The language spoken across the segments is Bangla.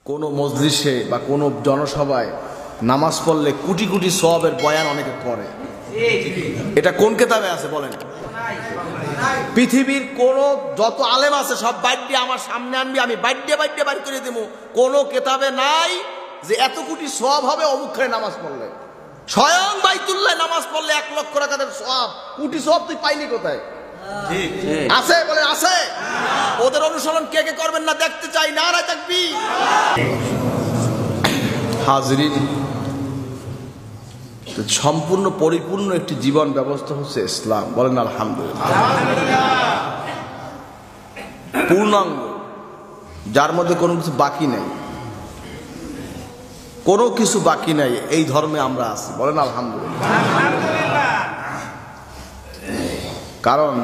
কোনো মজলিসে বা কোনো জনসভায় নামাজ পড়লে কোটি কোটি সওয়াবের বয়ান অনেকে করে। এটা কোন কিতাবে আছে বলেন? পৃথিবীর কোন যত আলেম আছে সব বাইট দিয়ে আমার সামনে আনবি, আমি বাইট দিয়ে বাইর করে দেবো। কোনো কিতাবে নাই যে এত কোটি সওয়াব হবে অমুকখানে নামাজ পড়লে। স্বয়ং বাইতুল্লাহ নামাজ পড়লে 1 লক্ষ রাকাতের সওয়াব, কোটি সওয়াব তুই পাইলি কোথায়? আছে বলে আছে। ওদের অনুসরণ কে কে করবেন না দেখতে চাই। নারায়ে তাকবীর। হাজরিন, সম্পূর্ণ পরিপূর্ণ একটি জীবন ব্যবস্থা হচ্ছে ইসলাম। বলেন আলহামদুলিল্লাহ। পূর্ণাঙ্গ, যার মধ্যে কোনো কিছু বাকি নেই, কোনো কিছু বাকি নাই, এই ধর্মে আমরা আছি। বলেন আলহামদুলিল্লাহ। কারণ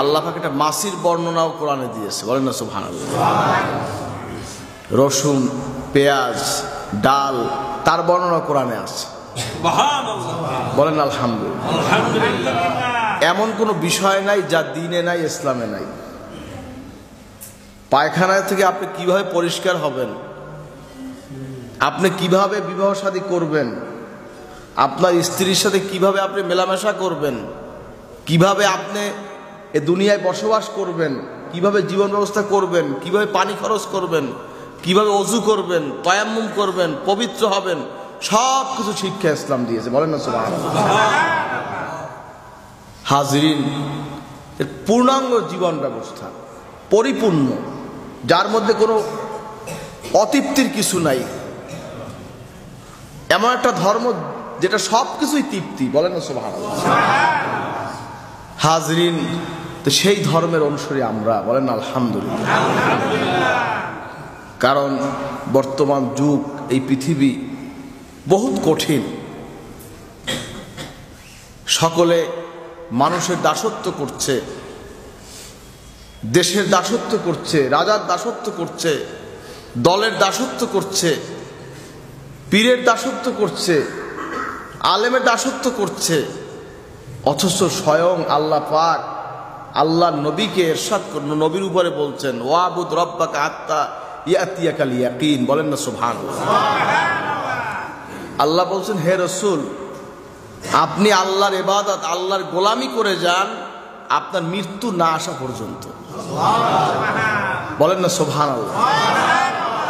আল্লাহ পাক একটা মাসির বর্ণনাও কোরআনে দিয়েছে। বলেন না সুবহানাল্লাহ। রসুন, পেঁয়াজ, ডাল, তার বর্ণনা কোরআনে আছে। বলেন আলহামদুলিল্লাহ। এমন কোনো বিষয় নাই যা দ্বীনে নাই, ইসলামে নাই। পায়খানা থেকে আপনি কিভাবে পরিষ্কার হবেন, আপনি কিভাবে বিবাহ শাদী করবেন, আপনার স্ত্রীর সাথে কিভাবে আপনি মেলামেশা করবেন, কিভাবে আপনি এ দুনিয়ায় বসবাস করবেন, কিভাবে জীবন ব্যবস্থা করবেন, কিভাবে পানি খরচ করবেন, কিভাবে ওযু করবেন, তায়াম্মুম করবেন, পবিত্র হবেন, সব কিছু শিক্ষা ইসলাম দিয়েছে। বলেন না সুবহানাল্লাহ। হাজরিন, পূর্ণাঙ্গ জীবন ব্যবস্থা, পরিপূর্ণ, যার মধ্যে কোনো অতৃপ্তির কিছু নাই। এমন একটা ধর্ম যেটা সব কিছুই তৃপ্তি। বলেন না সুবহানাল্লাহ। হাজরিন, তো সেই ধর্মের অনুসারী আমরা। বলেন আলহামদুলিল্লাহ। কারণ বর্তমান যুগ, এই পৃথিবী বহুত কঠিন। সকলে মানুষের দাসত্ব করছে, দেশের দাসত্ব করছে, রাজার দাসত্ব করছে, দলের দাসত্ব করছে, পীরের দাসত্ব করছে, আলেমের দাসত্ব করছে। অথচ স্বয়ং আল্লাহ পাক আল্লাহ নবীকে ইরশাদ করলেন, নবীর উপরে বলছেন ওয়াবুদ রাব্বাকা হাত্তা ইয়াতিয়াকাল ইয়াকিন। বলেন না সুবহানাল্লাহ। আল্লাহ বলছেন, হে রাসূল, আপনি আল্লাহর ইবাদত, আল্লাহর গোলামি করে যান আপনার মৃত্যু না আসা পর্যন্ত। বলেন না সুবহানাল্লাহ।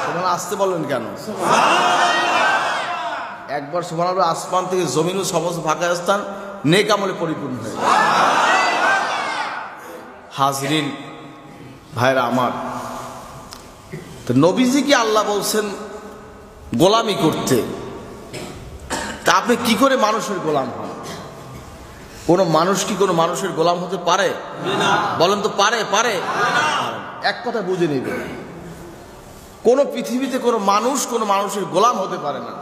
সুবহানাল্লাহ আসতে বলেন কেন? একবার সুবহানাল্লাহ, আসমান থেকে জমিন ও সমস্ত ফাঁকা স্থান নেক আমলে পরিপূর্ণ হয়ে। হাজরিন, ভাইরা আমার, তো নবীজিকে আল্লাহ বলছেন গোলামি করতে, তা আপনি কি করে মানুষের গোলাম হন? কোন মানুষ কি কোনো মানুষের গোলাম হতে পারে? বলেন তো, পারে? পারে? এক কথা বুঝে নিবে, কোন পৃথিবীতে কোনো মানুষ কোনো মানুষের গোলাম হতে পারে না।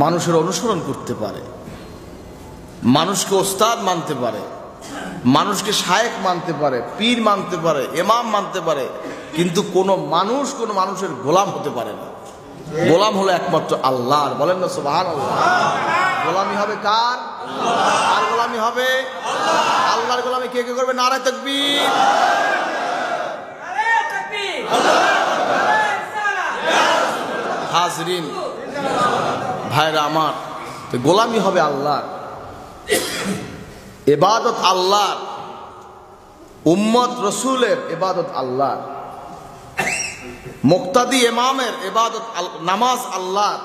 মানুষের অনুসরণ করতে পারে, মানুষকে ওস্তাদ মানতে পারে, মানুষকে শায়েখ মানতে পারে, পীর মানতে পারে, ইমাম মানতে পারে, কিন্তু কোন মানুষ কোন মানুষের গোলাম হতে পারে না। গোলাম হলো একমাত্র আল্লাহর। বলেন না সুবহানাল্লাহ। গোলামি হবে কার? কার গোলামি হবে? আল্লাহর গোলামি কে কে করবে? নারায়ে তাকবীর। হাজরিন, ভাইরা আমার, তো গোলামি হবে আল্লাহর, ইবাদত আল্লাহর, উম্মত রসুলের ইবাদত আল্লাহর, মুক্তাদি ইমামের ইবাদত, নামাজ আল্লাহর,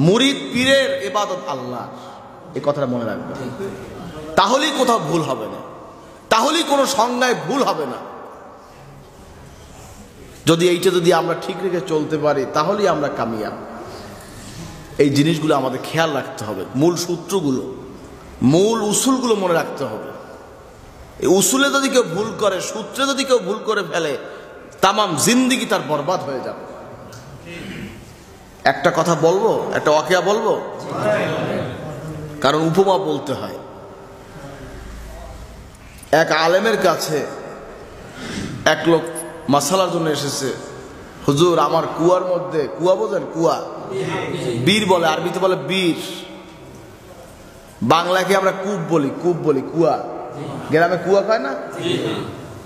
মুরিদ পীরের ইবাদত আল্লাহর। এই কথাটা মনে রাখবেন, তাহলেই কোথাও ভুল হবে না, তাহলেই কোনো সংজ্ঞায় ভুল হবে না। যদি এইটা যদি আমরা ঠিক রেখে চলতে পারি তাহলেই আমরা কামিয়াব। এই জিনিসগুলো আমাদের খেয়াল রাখতে হবে, মূল সূত্রগুলো, মূল উসুলগুলো মনে রাখতে হবে। এই উসুলে যদি কেউ ভুল করে, সূত্রে যদি কেউ ভুল করে ফেলে, তামাম জিন্দেগি তার বরবাদ হয়ে যাবে। একটা কথা বলবো, একটা ওয়াকিয়া বলবো, কারণ উপমা বলতে হয়। এক আলেমের কাছে এক লোক মাসালার জন্য এসেছে। হুজুর, আমার কুয়ার মধ্যে, কুয়া বোঝেন? কুয়া, বীর বলে, আরবিতে বলে বীর, বাংলাকে আমরা কূপ বলি, কূপ বলি, কুয়া। গ্রামে কুয়া কয় না?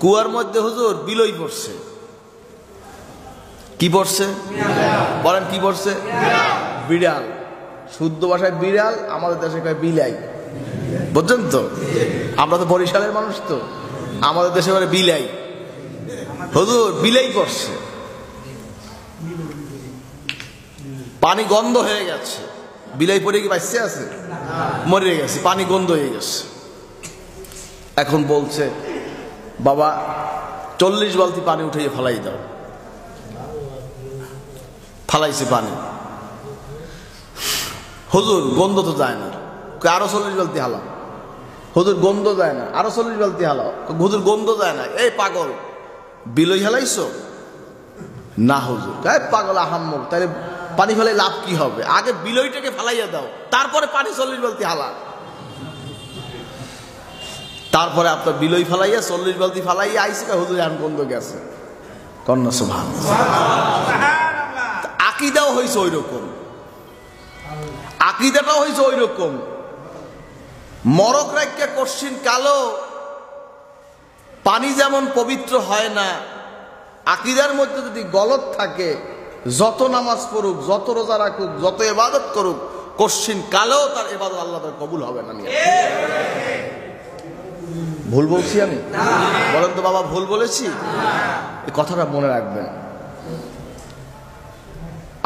কুয়ার মধ্যে হুজুর বিলই পড়ছে। কি পড়ছে বলেন? কি পড়ছে? বিড়াল। শুদ্ধ ভাষায় বিড়াল, আমাদের দেশে কয় বিলাই। বুঝছেন তো? আমরা তো বরিশালের মানুষ, তো আমাদের দেশে বলে বিলাই। হুজুর বিলাই পড়ছে, পানি গন্ধ হয়ে গেছে। বিলাই পড়ে কি বাঁচতে আছে? মরে গেছে, পানি গন্ধ হয়ে গেছে। এখন বলছে বাবা 40 বালতি পানি উঠিয়ে ফেলাই দাও। ফালাইছে পানি। হুজুর গন্ধ তো যায় না। আরো 40 বালতি হালাও। হুজুর গন্ধ যায় না। আরো 40 বালতি হালাও। হুজুর গন্ধ যায় না। এই পাগল, বিলই হালাইছো? না হুজুর। পাগল আহাম্মক, তাহলে পানি ফেলাই লাভ কি হবে? আগে বিলইটাকে ফালাইয়া দাও, তারপরে পানি 40 বালতি হালা। তারপরে আপনার বিলই ফালাইয়া 40 বালতি ফালাইয়া আইসে, হুজুর এখন গন্ধ গেছে। কন্যা সুবহানাল্লাহ। আকীদাও হইছে ওই রকম, আকীদাটাও হইছে ওই রকম। মরক রাখকে কশিন কালো পানি যেমন পবিত্র হয় না, আকীদার মধ্যে যদি গলত থাকে, যত নামাজ পড়ুক, যত রোজা রাখুক, যত ইবাদত করুক, কশিন কালেও তার ইবাদত আল্লাহ তাআলা কবুল হবে না। ভুল বলছি আমি? বলেন তো বাবা, ভুল বলেছি? এই কথাটা মনে রাখবেন।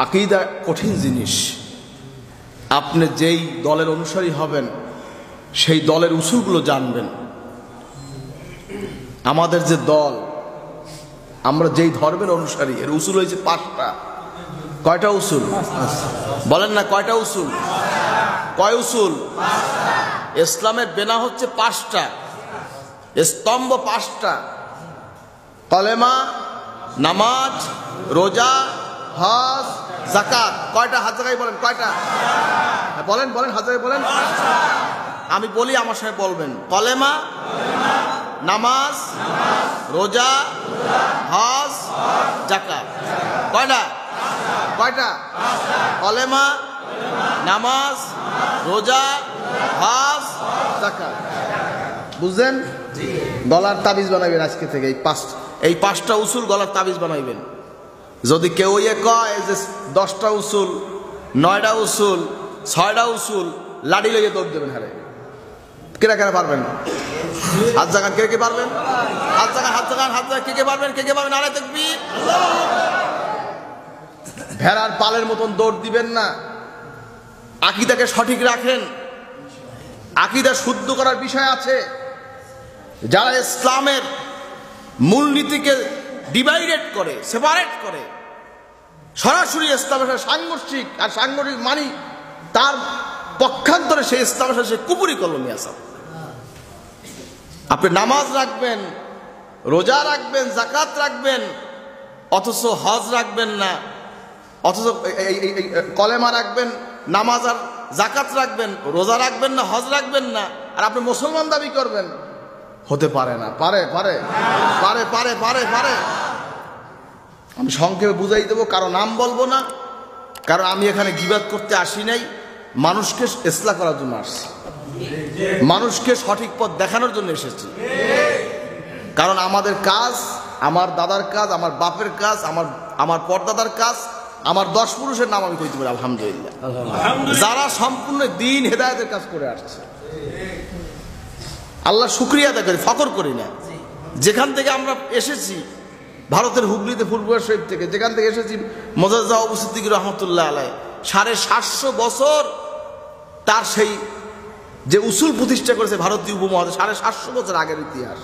আকীদা কঠিন জিনিস। আপনি যেই দলের অনুসারী হবেন, সেই দলের উসুলগুলো জানবেন। আমাদের যে দল, আমরা যেই ধর্মের অনুসারী, এর উসুল হয়েছে 5টা। কয়টা উসুল বলেন না? কয়টা উসুল? কয় উসুল? ইসলামের বেনা হচ্ছে 5টা, স্তম্ভ 5টা। কলেমা, নামাজ, রোজা, হজ, যাকাত। কয়টা? হাত জায়গায় বলেন কয়টা? বলেন বলেন, হাত জায়গায় বলেন। আমি বলি, আমার সাথে বলবেন। কলেমা, নামাজ, রোজা, হজ, যাকাত। কয়টা? কয়টা? কলেমা, নামাজ, রোজা, হজ, যাকাত। বুঝলেন? গলার তাবিজ বানাইবেন আজকে থেকে। এই 5টা উসুল গলার তাবিজ বানাইবেন। যদি কেউ কয় যে 10টা উসুল, 9টা উসুল, 6টা উসুল, লাড়ি লইয়ে দৌড় দেবেন। হারে কেরা কেরা পারবেন? হাত জাগান। কে কে পারবেন? হাত জাগান, হাত জাগান, হাত জাগান। কে কে পারবেন? কে কে পারবেন? আরে তাকবীর। ভেড়ার পালের মতন দৌড় দিবেন না। আকীদাকে সঠিক রাখেন। আকীদা শুদ্ধ করার বিষয় আছে। যারা ইসলামের মূলনীতিকে ডিভাইডেড করে, সেপারেট করে, সরাসরি ইসলামের সাথে সাংঘর্ষিক, আর সাংঘর্ষিক মানি তার পক্ষান্তরে সেই ইসলামের সাথে সে কুপুরি কলমি আসা। আপনি নামাজ রাখবেন, রোজা রাখবেন, যাকাত রাখবেন, অথচ হজ রাখবেন না, অথচ কলেমা রাখবেন, নামাজ আর যাকাত রাখবেন, রোজা রাখবেন না, হজ রাখবেন না, আর আপনি মুসলমান দাবি করবেন। হতে পারে না। পারে পারে পারে পারে পারে পারে আমি সংক্ষেপে বুঝাই দেবো, কারো নাম বলবো না, কারণ আমি এখানে গীবাত করতে আসি নাই, মানুষকে ইসলাহ করার জন্য আসছি, মানুষকে সঠিক পথ দেখানোর জন্য এসেছি। কারণ আমাদের কাজ, আমার দাদার কাজ, আমার বাপের কাজ, আমার পরদাদার কাজ, আমার 10 পুরুষের নাম আমি কইতে পারি আলহামদুলিল্লাহ, যারা সম্পূর্ণ দ্বীন হেদায়েতের কাজ করে আসছে। আল্লাহ শুকরিয়া আদায় করি, ফখর করি না। যেখান থেকে আমরা এসেছি, ভারতের হুগলিতে ফুলপুর শরীফ থেকে, যেখান থেকে এসেছি মোজাজ্জা আবু সিদ্দিক রহমতুল্লাহ আলাই, 750 বছর তার সেই যে উসুল প্রতিষ্ঠা করেছে ভারতীয় উপমহাদেশে, 750 বছর আগের ইতিহাস।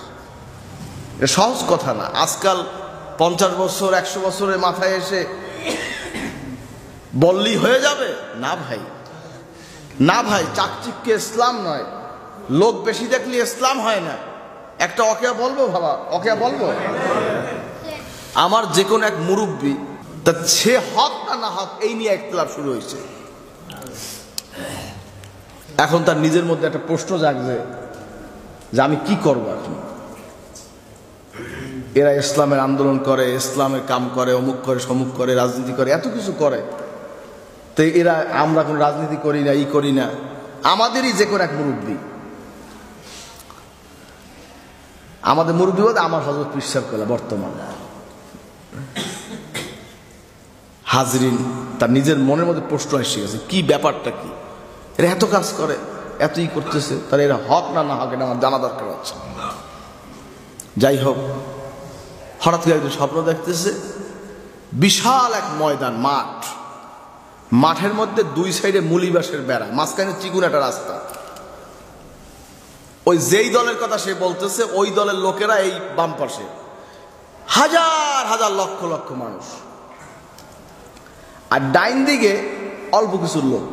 এটা সহজ কথা না। আজকাল 50 বছর 100 বছরের মাথায় এসে বললি হয়ে যাবে না ভাই, না ভাই। চাকচিক্যে ইসলাম নয়, লোক বেশি দেখলে ইসলাম হয় না। একটা অকেয়া বলবো বাবা, অকেয়া বলবো। আমার যে কোনো এক মুরব্বী, তা সে হক না না হক এই নিয়ে ইখতিলাফ শুরু হয়েছে। এখন তার নিজের মধ্যে একটা প্রশ্ন জাগছে যে আমি কি করবো এখন। এরা ইসলামের আন্দোলন করে, ইসলামের কাম করে, অমুক করে, সমুক করে, রাজনীতি করে, এত কিছু করে, তো এরা, আমরা কোনো রাজনীতি করি না, ই করি না। আমাদেরই যে কোনো এক মুরব্বী আমাদের মুরব্বী বলতে আমার হযরত পীর সাহেব কইলা বর্তমান হাজরিন, তার নিজের মনের মধ্যে প্রশ্ন এসে গেছে, কি ব্যাপারটা কি, এরা এত কাজ করে, এতই করতেছে, তাহলে এরা হক না না হক এটা আমার জানা দরকার আছে। যাই হোক, হঠাৎ করে একজন স্বপ্ন দেখতেছে, বিশাল এক ময়দান, মাঠ, মাঠের মধ্যে দুই সাইডে মুলি বাঁশের বেড়া, মাঝখানে চিকুন একটা রাস্তা। ওই যেই দলের কথা সে বলতেছে ওই দলের লোকেরা এই বাম পাশে, হাজার হাজার লক্ষ লক্ষ মানুষ, আর ডাইন দিকে অল্প কিছু লোক,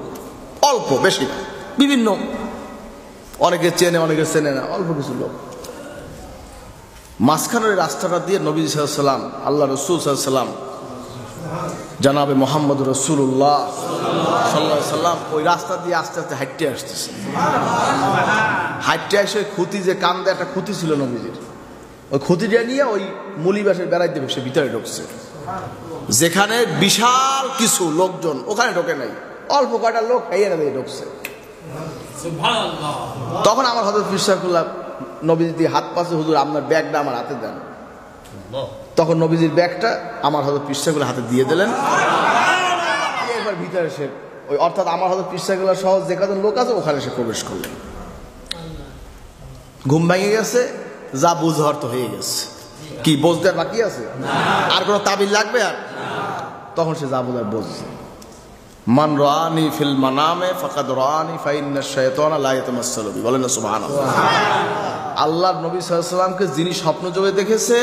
অল্প, বেশি না, বিভিন্ন, অনেকে চেনে অনেকে চেনে না, অল্প কিছু লোক। মাঝখানের রাস্তাটা দিয়ে নবী সাল্লাল্লাহু আলাইহি ওয়াসাল্লাম, আল্লাহ রাসূল সাল্লাল্লাহু আলাইহি ওয়াসাল্লাম, জনাবে মুহাম্মদ রাসূলুল্লাহ সাল্লাল্লাহু আলাইহি ওয়াসাল্লাম ওই রাস্তা দিয়ে আস্তে আস্তে হাঁটতে আসতেছে। হাঁটতে এসে খুঁতি, যে কান্দে একটা খুঁতি ছিল নবীজির, ওই খুঁতিটা নিয়ে ওই মুলিবাসের বেড়াইতে সে ভিতরে ঢুকছে, যেখানে বিশাল কিছু লোকজন, ওখানে ঢোকে নাই, অল্প কয়টা লোক খাইয়ে না দিয়ে ঢুকছে। তখন আমার হযরত পীর সাহেব নবীজি দিয়ে হাত পাশে, হুজুর আপনার ব্যাগটা আমার হাতে দেন। তখন নবীজির ব্যাগটা আমার হযরত পীর সাহেব হাতে দিয়ে দিলেন। এবার ভিতরে সে ওই, অর্থাৎ আমার হযরত পীর সাহেব সহ যে কজন লোক আছে ওখানে সে প্রবেশ করলেন। ঘুম ভেঙে গেছে, যা বুঝার তো হয়ে গেছে, কি বুঝতে বাকি আছে আর কোনো তাবিল লাগবে? আর তখন সে যা বুঝার বুঝছে। মান রাআনি ফিল মানামে ফাকাদ রাআনি ফাইন্না শাইতানা লা ইয়াতামাসসালু বি, বলেন না সুবহানাল্লাহ। আল্লাহর নবী সাল্লাল্লাহু আলাইহি ওয়াসাল্লামকে যিনি স্বপ্ন যোগে দেখেছে,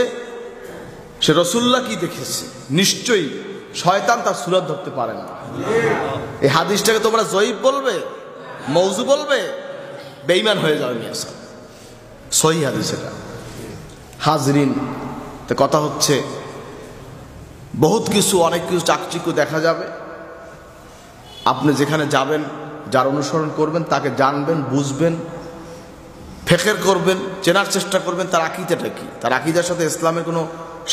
সে রাসূলুল্লাহ কি দেখেছে, নিশ্চয়ই শয়তান তার সুরত ধরতে পারে না। এই হাদিসটাকে তোমরা জয়ীফ বলবে, মওযু বলবে, বেঈমান হয়ে যাবে মিয়া সাহেব, সহিহ হাদিস এটা। হাজরিন, তো কথা হচ্ছে বহুত কিছু, অনেক কিছু চাকচিক্য দেখা যাবে। আপনি যেখানে যাবেন, যার অনুসরণ করবেন, তাকে জানবেন, বুঝবেন, ফিকির করবেন, চেনার চেষ্টা করবেন তার আকীদাটা কি, তার আকীদার সাথে ইসলামের কোনো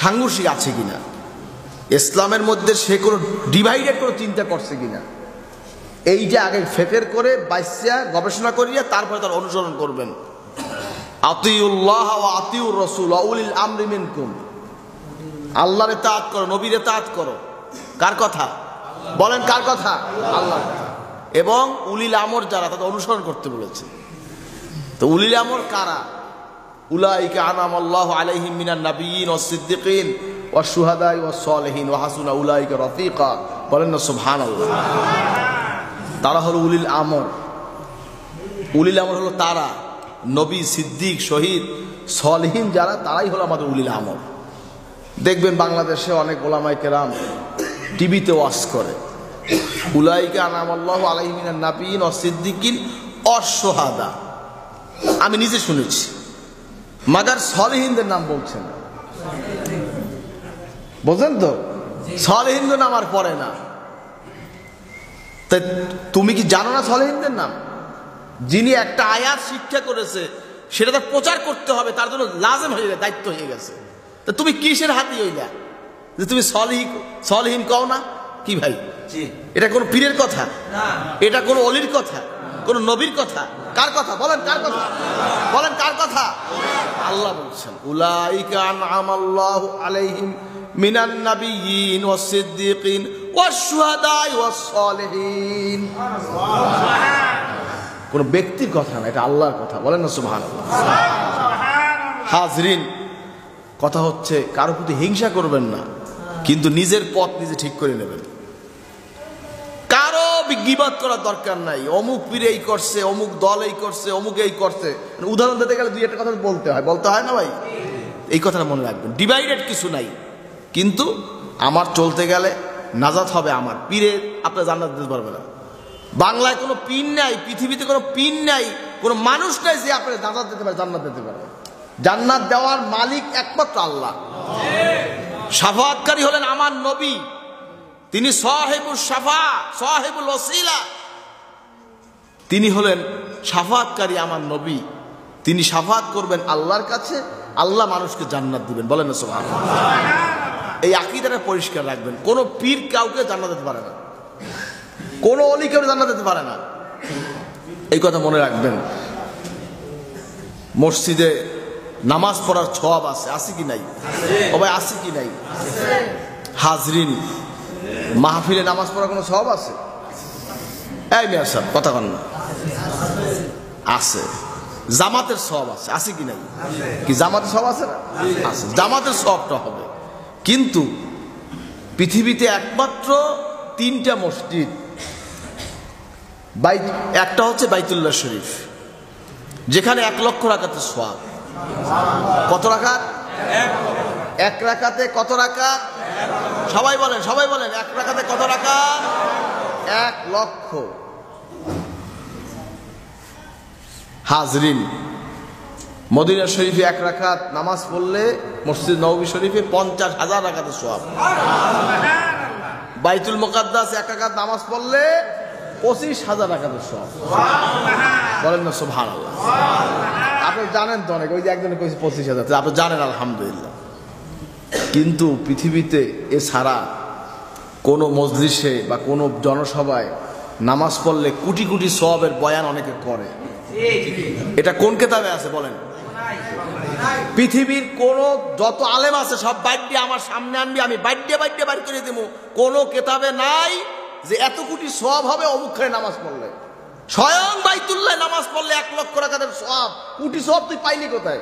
সাংঘর্ষিক আছে কিনা, ইসলামের মধ্যে সে কোনো ডিভাইডেড কোনো চিন্তা করছে কিনা, এইটা আগে ফিকির করে বাইসা গবেষণা করিয়া তারপরে তার অনুসরণ করবেন। আতিউল্লাহ ওয়া আতিউর রাসূল ওয়া উলিল আমরি মিনকুম, আল্লাহর ইতাআত করো, নবীর ইতাআত করো। কার কথা বলেন? কার কথা? আল্লাহর কথা। এবং উলিল আমর যারা, তাদের অনুসরণ করতে বলেছে। তো উলিল আমর কারা? উলাইকা আনামাল্লাহু আলাইহিম মিনান নাবিয়্যিন ওয়াস সিদ্দিকিন ওয়াশ শুহাদাই ওয়াস সালিহিন ওয়া হাসুনা উলাইকা রাফিকা, বলেন না সুবহানাল্লাহ। তারা হলো উলিল আমর। উলিল আমর হলো তারা, নবী, সিদ্দিক, শহীদ, সালিহিন যারা, তারাই হলো আমাদের উলিল আমর। দেখবেন বাংলাদেশে অনেক ওলামায়ে কেরাম টিভিতে ওয়াজ করে, উলাইকা আনামাল্লাহু আলাইহিম মিনান নাবিয়্যিন ওয়াস সিদ্দিকিন ওয়াশ শুহাদা। আমি নিজে শুনেছি, মাগার সালিহিনদের নাম বলছেন, বুঝলেন তো? সালিহিনদের নাম আর পড়ে না। তাই তুমি কি জানো না সালিহিনদের নাম? যিনি একটা আয়াত শিক্ষা করেছে সেটা তো প্রচার করতে হবে, তার জন্য লাজেম হয়ে গেছে, দায়িত্ব হয়ে গেছে। তা তুমি কিসের হাতি হইলা যে তুমি সালিহিন কও না? কি ভাই, এটা কোন পীরের কথা? এটা কোন অলির কথা? কোন নবীর কথা? কার কথা বলেন? কার কথা বলেন? কার কথা? আল্লাহ বলছেন, উলাইকা আনআমাল্লাহু আলাইহিম মিনান নাবিয়্যিন ওয়াস সিদ্দিকিন ওয়াশ শুহাদাই ওয়াস সালিহিন। কোন ব্যক্তির কথা না, এটা আল্লাহর কথা, বলেন না সুবহানাল্লাহ। হাজরিন, কথা হচ্ছে কারো প্রতি হিংসা করবেন না, কিন্তু নিজের পথ নিজে ঠিক করে নেবেন। কারো গীবত করার দরকার নাই, অমুক পীর এই করছে, অমুক দল এই করছে, অমুক এই করছে। উদাহরণ দিতে গেলে দুই একটা কথা বলতে হয় না ভাই? এই কথাটা মনে রাখবেন, ডিভাইডেড কিছু নাই, কিন্তু আমার চলতে গেলে নাজাত হবে আমার। পীরে আপনার জান্নাত দিতে পারবে না। বাংলায় কোনো পীর নাই, পৃথিবীতে কোনো পীর নাই, কোনো মানুষ নাই যে আপনার নাজাত দিতে পারে, জান্নাত দিতে পারে। জান্নাত দেওয়ার মালিক একমাত্র আল্লাহ। শাফাআতকারী হলেন আমার নবী, তিনি সাহেবুল শাফা, সাহেবুল ওয়াসিলা। তিনি হলেন শাফাআতকারী আমার নবী। তিনি শাফাআত করবেন আল্লাহর কাছে, আল্লাহ মানুষকে জান্নাত দিবেন, বলেন না সুবহানাল্লাহ। এই আকীদাটা পরিষ্কার রাখবেন। কোন পীর কাউকে জান্নাত দিতে পারে না, কোন ওলি কেউ জান্নাত দিতে পারে না, এই কথা মনে রাখবেন। মসজিদে নামাজ পড়ার সওয়াব আছে, আছে কি নাই? ও ভাই আছে কি নাই? হাজরিন, মাহফিলে নামাজ পড়ার কোনো সওয়াব আছে? এই মিয়া সাহেব কথা কন না। আছে। জামাতের সওয়াব আছে, আছে কি নাই? কি জামাতের সওয়াব আছে না? আছে, জামাতের সওয়াবটা হবে। কিন্তু পৃথিবীতে একমাত্র 3টা মসজিদ, একটা হচ্ছে বাইতুল্লাহ শরীফ, যেখানে 1 লক্ষ রাকাতের সওয়াব। কত রাকাত? 1 রাকাতে কত রাকাত? সবাই বলেন, সবাই বলেন, 1 রাকাতে কত রাকাত? 1 লক্ষ। হাজরিন, মদিনা শরীফে 1 রাকাত নামাজ পড়লে মসজিদ নববী শরীফে 50,000 রাকাতের সওয়াব। বাইতুল মুকাদ্দাস 1 রাকাত নামাজ পড়লে 25,000 রাকাতের সওয়াব। বলেন না সুবহানাল্লাহ। আপনি জানেন তো অনেক, ওই যে একজনে কইছে 25,000, আপনি জানেন আলহামদুলিল্লাহ। কিন্তু পৃথিবীতে এছাড়া কোনো মজলিসে বা কোনো জনসভায় নামাজ পড়লে কোটি কোটি সওয়াবের বয়ান অনেকে করে। এটা কোন কিতাবে আছে বলেন? পৃথিবীর কোন যত আলেম আছে সব বাইট দিয়ে আমার সামনে আনবি, আমি বাইট দিয়ে বাইট করে দেবো। কোন কিতাবে নাই যে এত কোটি সওয়াব হবে অমুকখানে নামাজ পড়লে। স্বয়ং বাইতুল্লাহ নামাজ পড়লে 1 লক্ষ রাকাতের সওয়াব। কোটি সওয়াব তুই পাইলি কোথায়?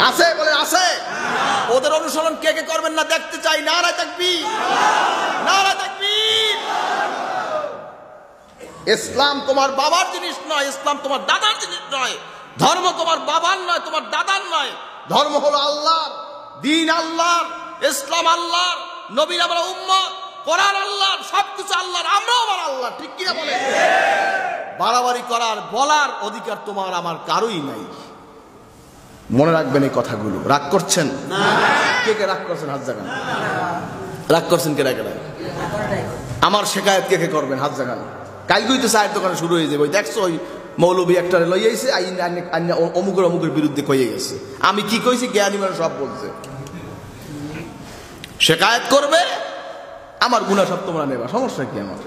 আছে বলে আছে। ওদের অনুসরণ কে কে করবেন না দেখতে চাই। নারে তাকবীর, নারে তাকবীর। ইসলাম তোমার বাবার জিনিস নয়, ইসলাম তোমার দাদার জিনিস নয়। ধর্ম তোমার বাবার নয়, তোমার দাদার নয়। ধর্ম হলো আল্লাহর, দ্বীন আল্লাহর, ইসলাম আল্লাহর, নবীর আমরা উম্মত, কোরআন আল্লাহর, সবকিছু আল্লাহর, আমরাও আমার আল্লাহ। ঠিক কিনা বলে? বাড়াবাড়ি করার বলার অধিকার তোমার আমার কারোই নাই। মনে রাখবেন এই কথাগুলো। রাগ করছেন? কে কে রাগ করছেন? হাত জাগান। রাগ করছেন কে? রাগ আমার শেখায়ত কে কে করবেন? হাত জাগান। কালকেই তো চায়ের দোকানে শুরু হয়ে যাবে। ওই দেখছো ওই মৌলবী একটা লই আইছে, অমুকের অমুকের বিরুদ্ধে কয়ে গেছে। আমি কি কইছি? জ্ঞানী মানে সব বলছে। শেখায়ত করবে, আমার গুনাহ সব তোমরা নেবা, সমস্যা কি? আমার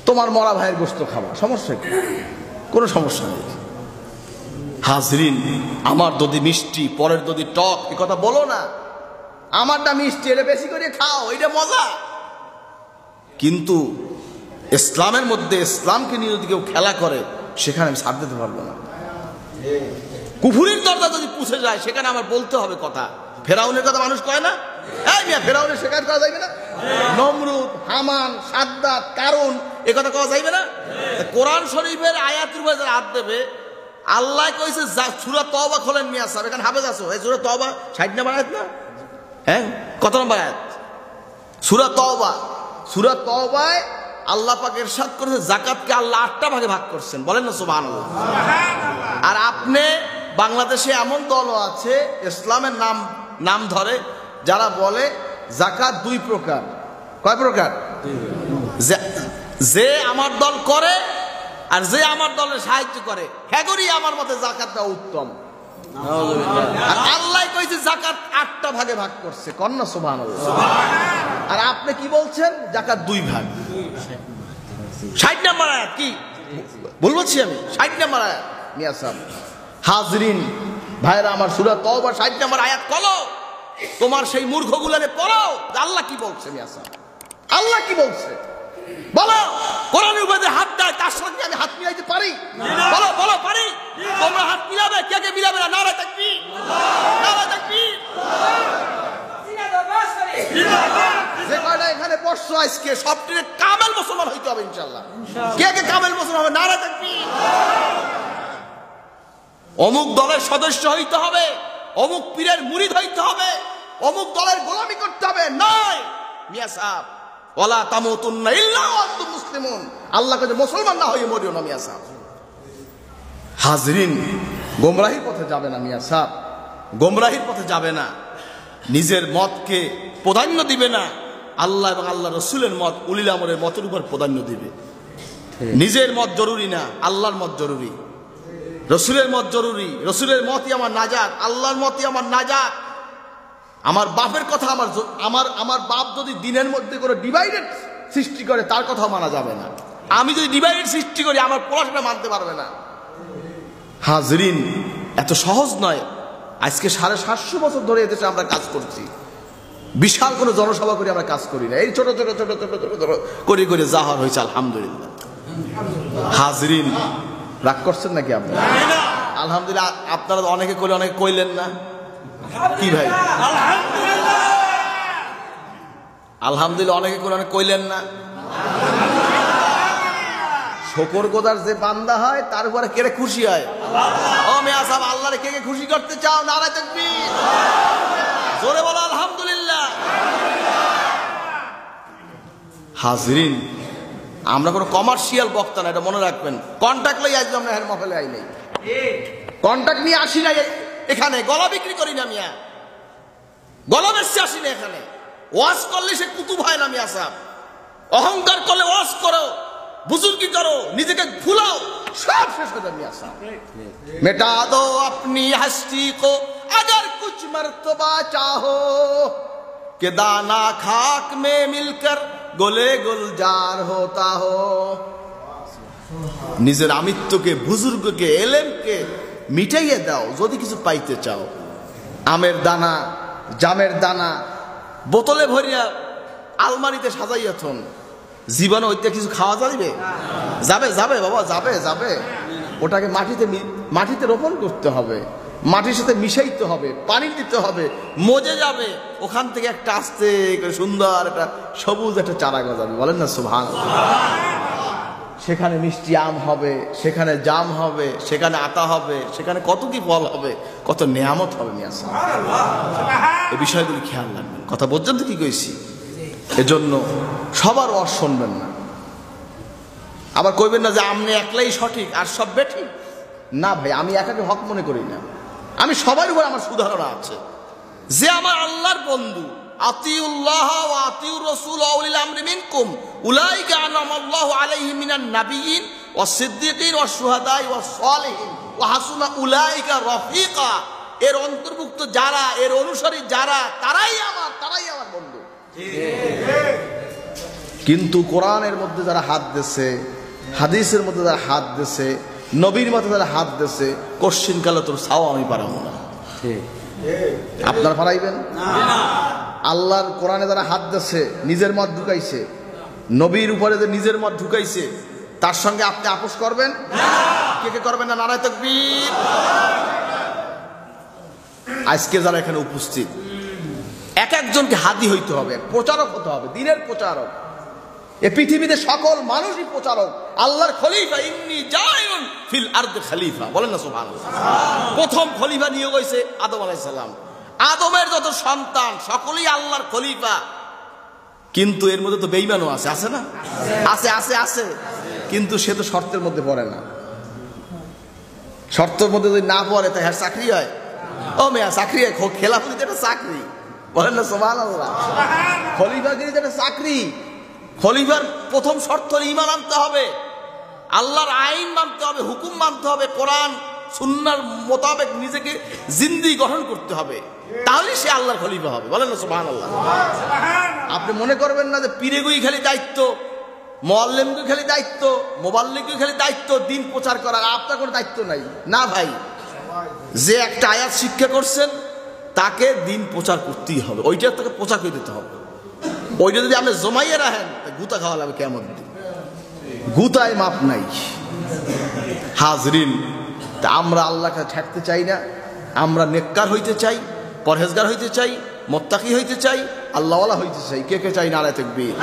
তোমার মরা ভাইয়ের গোশত খাওয়া, সমস্যা কি? কোনো সমস্যা নেই। হাজরিন, আমার যদি মিষ্টি পরের যদি টক, এ কথা বলো না। আমারটা মিষ্টি, এটা বেশি করে খাও, এটা মজা। কিন্তু ইসলামের মধ্যে ইসলামকে নিয়ে যদি কেউ খেলা করে, সেখানে আমি সাথ দিতে পারবো না। কুফুরির দরজা যদি পুষে যায়, সেখানে আমার বলতে হবে কথা। ফেরাউনের কথা মানুষ কয় না? এই মিয়া, ফেরাউনের শেখায়ত করা যাইবে না? নমরুদ, হামান, সাদ্দাত, কারুন, এ কথা কওয়া যাইবে না? কোরআন শরীফের আয়াতের উপরে যারা হাত দেবে, আল্লাহ কইছে সূরা তওবা খোলেন মিয়া সাহেব। এখানে হাফেজ আছো, এই সূরা তওবা 60 নম্বর আয়াত না? হ্যাঁ, কত নম্বর আয়াত? সূরা তওবা। সূরা তওবায় আল্লাহ পাক ইরশাদ করেছে যাকাতকে আল্লাহ 8টা ভাগে ভাগ করছেন। বলেন না সুবহানাল্লাহ। আর আপনি বাংলাদেশে এমন দলও আছে ইসলামের নাম ধরে, যারা বলে যাকাত 2 প্রকার। কয় প্রকার? যে আমার দল করে আর যে আমার দলের সাহায্য করে, হ্যাগরি আমার মতে যাকাত দেওয়া উত্তম। আল্লাহ কইছে যাকাত 8টা ভাগে ভাগ করছে। কন্যা সুবহানাল্লাহ। আর আপনি কি বলছেন? যাকাত 2 ভাগ। 60 নম্বর আয়াত কি বলছি আমি? 60 নম্বর আয়াত মিয়া সাহেব। হাজরিন ভাইরা আমার, সূরা তওবা 60 নম্বর আয়াত খোলো, তোমার সেই মূর্খগুলোরে পড়ো। আল্লাহ কি বলছে মিয়া সাহেব? আল্লাহ কি বলছে বলো? কোরআনের উপরে হাত দেয়, তার সঙ্গে আমি হাত মিলাইতে পারি? বলো বলো, পারি? তোমরা হাত মিলাবে, কে কে মিলাবে না? নারে তাকবীর, নারে তাকবীর। যে কয়টা এখানে বসছো আজকে, সবটিরে কামেল মুসলমান হইতে হবে ইনশাআল্লাহ। কে কে কামেল মুসলমান হবে? নারে তাকবীর। অমুক দলের সদস্য হইতে হবে, অমুক পীরের মুরিদ হইতে হবে, অমুক দলের গোলামি করতে হবে নয় মিয়া সাহেব। ওয়ালা তামুতুন্না ইল্লা ওয়া আনতুম মুসলিমুন। আল্লাহ কাছে মুসলমান না হয়ে মরিও না মিয়া সাহেব। হাজরিন, গোমরাহির পথে যাবে না মিয়া সাহেব, গোমরাহির পথে যাবে না। নিজের মতকে প্রাধান্য দিবে না, আল্লাহ এবং আল্লাহ রসুলের মত, উলিল আমরের মতের উপর প্রাধান্য দিবে। নিজের মত জরুরি না, আল্লাহর মত জরুরি, রসুলের মত জরুরি। রসুলের মতই আমার নাজাত, আল্লাহর মতই আমার নাজাত। আমার বাপের কথা আমার বাপ যদি দিনের মধ্যে করে ডিভাইডেড সৃষ্টি করে, তার কথা মানা যাবে না। আমি যদি ডিভাইডেড সৃষ্টি করি, আমার পড়াশোনা মানতে পারবে না। হাজরিন, এত সহজ নয়। আজকে 750 বছর ধরে এদেশে আমরা কাজ করছি, বিশাল কোনো জনসভা করে আমরা কাজ করি না, এই ছোট ছোট ছোট ছোট ছোট ছোট করে করে জাহার হয়েছে আলহামদুলিল্লাহ। হাজরিন, রাগ করছেন নাকি আপনারা? আলহামদুলিল্লাহ। আপনারা অনেকে করে অনেকে কইলেন না কি ভাই? আলহামদুলিল্লাহ। অনেকে করে অনেক কইলেন না। শকর গোদার যে বান্দা হয় তার উপরে কে খুশি হয়? ও মিয়া সাহেব, আল্লাহরে কে কে খুশি করতে চাও? নারায়ে তাকবীর, জোরে বলো আলহামদুলিল্লাহ। হাজরিন, আমরা কোনো কমার্শিয়াল বক্তা না, এটা মনে রাখবেন। কন্ট্যাক্ট লই আসলাম না, এর মহলে আই নাই, কন্ট্যাক্ট নিয়ে আসি নাই এখানে, গলা বিক্রি করি না মিয়া, গলা বেচতে আসি না এখানে। ওয়াজ করলে সে কুতুব হয় না মিয়া সাহেব, অহংকার করলে ওয়াজ করো, বুজুর্গি করো, নিজেকে ভুলাও, সব শেষ হয়ে যাবে মিয়া সাহেব। মেটা দো আপনি হস্তি কো अगर कुछ मर्तबा चाहो कि दाना खाक में मिलकर गोले गुलजार होता हो। নিজের আমিত্বকে, বুজুর্গকে, এলেমকে মিটাইয়ে দাও যদি কিছু পাইতে চাও। আমের দানা, জামের দানা বোতলে ভরিয়া আলমারিতে সাজাইয়া থন, জীবনে ওইটা কিছু খাওয়া যাবে? যাবে যাবে বাবা, যাবে যাবে। ওটাকে মাটিতে রোপণ করতে হবে, মাটির সাথে মিশাইতে হবে, পানি দিতে হবে, মজে যাবে, ওখান থেকে একটা আস্তে সুন্দর একটা সবুজ একটা চারা গজাবে। বলেন না সুবহানাল্লাহ। সেখানে মিষ্টি আম হবে, সেখানে জাম হবে, সেখানে আতা হবে, সেখানে কত কি ফল হবে, কত নেয়ামত হবে মিয়া সাহেব। এই বিষয়গুলি খেয়াল রাখবেন। কথা বুঝছেন তো কি কইছি? এজন্য সবার ওয়াজ শুনবেন না, আবার কইবেন না যে আপনি একলাই সঠিক আর সব বেঠিক। না ভাই, আমি একাকে হক মনে করি না, আমি সবার উপর আমার সুধারণা আছে। যে আমার আল্লাহর বন্ধু, আতিউল্লাহ ওয়া আতিউর রাসূল ওয়া উলিল আমরি মিনকুম উলাইকা আনামাল্লাহু আলাইহিম মিনান নাবিয়্যিন ওয়াস সিদ্দীকিন ওয়াস শুহাদাই ওয়াস সালিহিন ওয়া হাসুনা উলাইকা রফিকা। এর অন্তর্ভুক্ত যারা, এর অনুসারী যারা, তারাই আমার বন্ধু। কিন্তু কোরআনের মধ্যে যারা হাত দিয়েছে, হাদিসের মধ্যে যারা হাত দিয়েছে, নবীর মধ্যে যারা হাত দিয়েছে, কোশ্চিন কালে তোর ছাও আমি পারাবো না। আপনারা পারাইবেন? আল্লাহর কোরআনে যারা হাত দিয়েছে, নিজের মত ঢুকাইছে, নবীর উপরে যে নিজের মত ঢুকাইছে, তার সঙ্গে আপনি আপোষ করবেন? কে কে করবেন না? নারায়ে তাকবীর। আজকে যারা এখানে উপস্থিত, এক একজনকে হাদি হইতে হবে, প্রচারক হতে হবে, দিনের প্রচারক। এ পৃথিবীতে সকল মানুষই প্রচারক, আল্লাহর খলিফা। ইন্নী জাইলুন ফিল আরদি খলিফা। বলেন না সুবহানাল্লাহ। প্রথম খলিফা নিয়োগ হয়েছে আদম আলাইহিস সালাম। আদমের যত সন্তান সকলেই আল্লাহর খলিফা। কিন্তু এর মধ্যে তো বেঈমানও আছে, আছে না? আছে আছে আছে। কিন্তু সে তো শর্তের মধ্যে পড়ে না। শর্তের মধ্যে যদি না পড়ে তাই হ্যাঁ চাকরি হয়? ও মেয়া, চাকরি হয়, খেলাফতি যেটা চাকরি। বলেন না সুবহানাল্লাহ। খলিফাগিরি যেটা চাকরি, খলিফার প্রথম শর্ত হলো ঈমান আনতে হবে, আল্লাহর আইন মানতে হবে, হুকুম মানতে হবে, কোরআন সুন্নাহর মোতাবেক নিজেকে জিন্দেগি গঠন করতে হবে, তাহলে সে আল্লাহর খলিফা হবে। বলেন না সুবহানাল্লাহ। আপনি মনে করবেন না যে পীরেগুই খালি দায়িত্ব, মুআল্লিমগুই খালি দায়িত্ব, মুবাল্লিগুই খালি দায়িত্ব দিন প্রচার করার, আপনার কোনো দায়িত্ব নাই। না ভাই, যে একটা আয়াত শিক্ষা করছেন তাকে দিন প্রচার করতেই হবে, ওইটা তাকে প্রচার করে দিতে হবে। ওইটা যদি আপনি জমাইয়ে রাখেন, গুতা খাওয়া লাগবে কেমন দিন, গুতায় মাপ নাই। হাজরিন, তা আমরা আল্লাহকে ঠেকতে চাই না, আমরা নেককার হইতে চাই, পরহেজগার হইতে চাই, মুত্তাকি হইতে চাই, আল্লাহওয়ালা হইতে চাই। কে কে চাই? নারায়ে তাকবীর।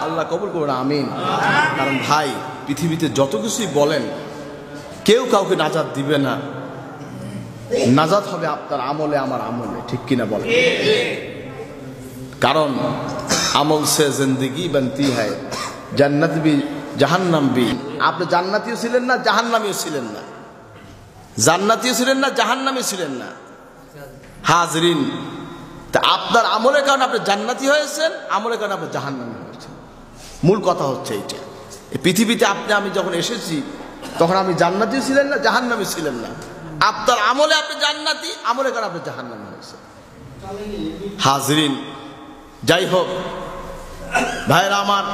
আল্লাহ কবুল করুন, আমিন। কারণ ভাই, পৃথিবীতে যত কিছুই বলেন, কেউ কাউকে নাজাত দিবে না। নাজাত হবে আপনার আমলে, আমার আমলে, ঠিক কিনা বলেন? কারণ আমল সে জিন্দেগি बनती है, জান্নাত भी জাহান্নাম भी। আপনি জান্নাতীও ছিলেন না, জাহান্নামীও ছিলেন না, জান্নাতীও ছিলেন না, জাহান্নামী ছিলেন না। হাজরিন, তা আপনার আমলের কারণে আপনি জান্নাতি হয়েছেন, আমলের কারণে আপনি জাহান্নামী হয়েছেন। মূল কথা হচ্ছে এইটা। এই পৃথিবীতে আমি যখন এসেছি তখন আমি জান্নাতীও ছিলেন না, জাহান্নামী ছিলেন না। আপনার আমলে আপনি জান্নাতি, আমলের কারণে আপনি জাহান্নামী হয়েছেন। হাজরিন, যাই হোক ভাইরা আমার,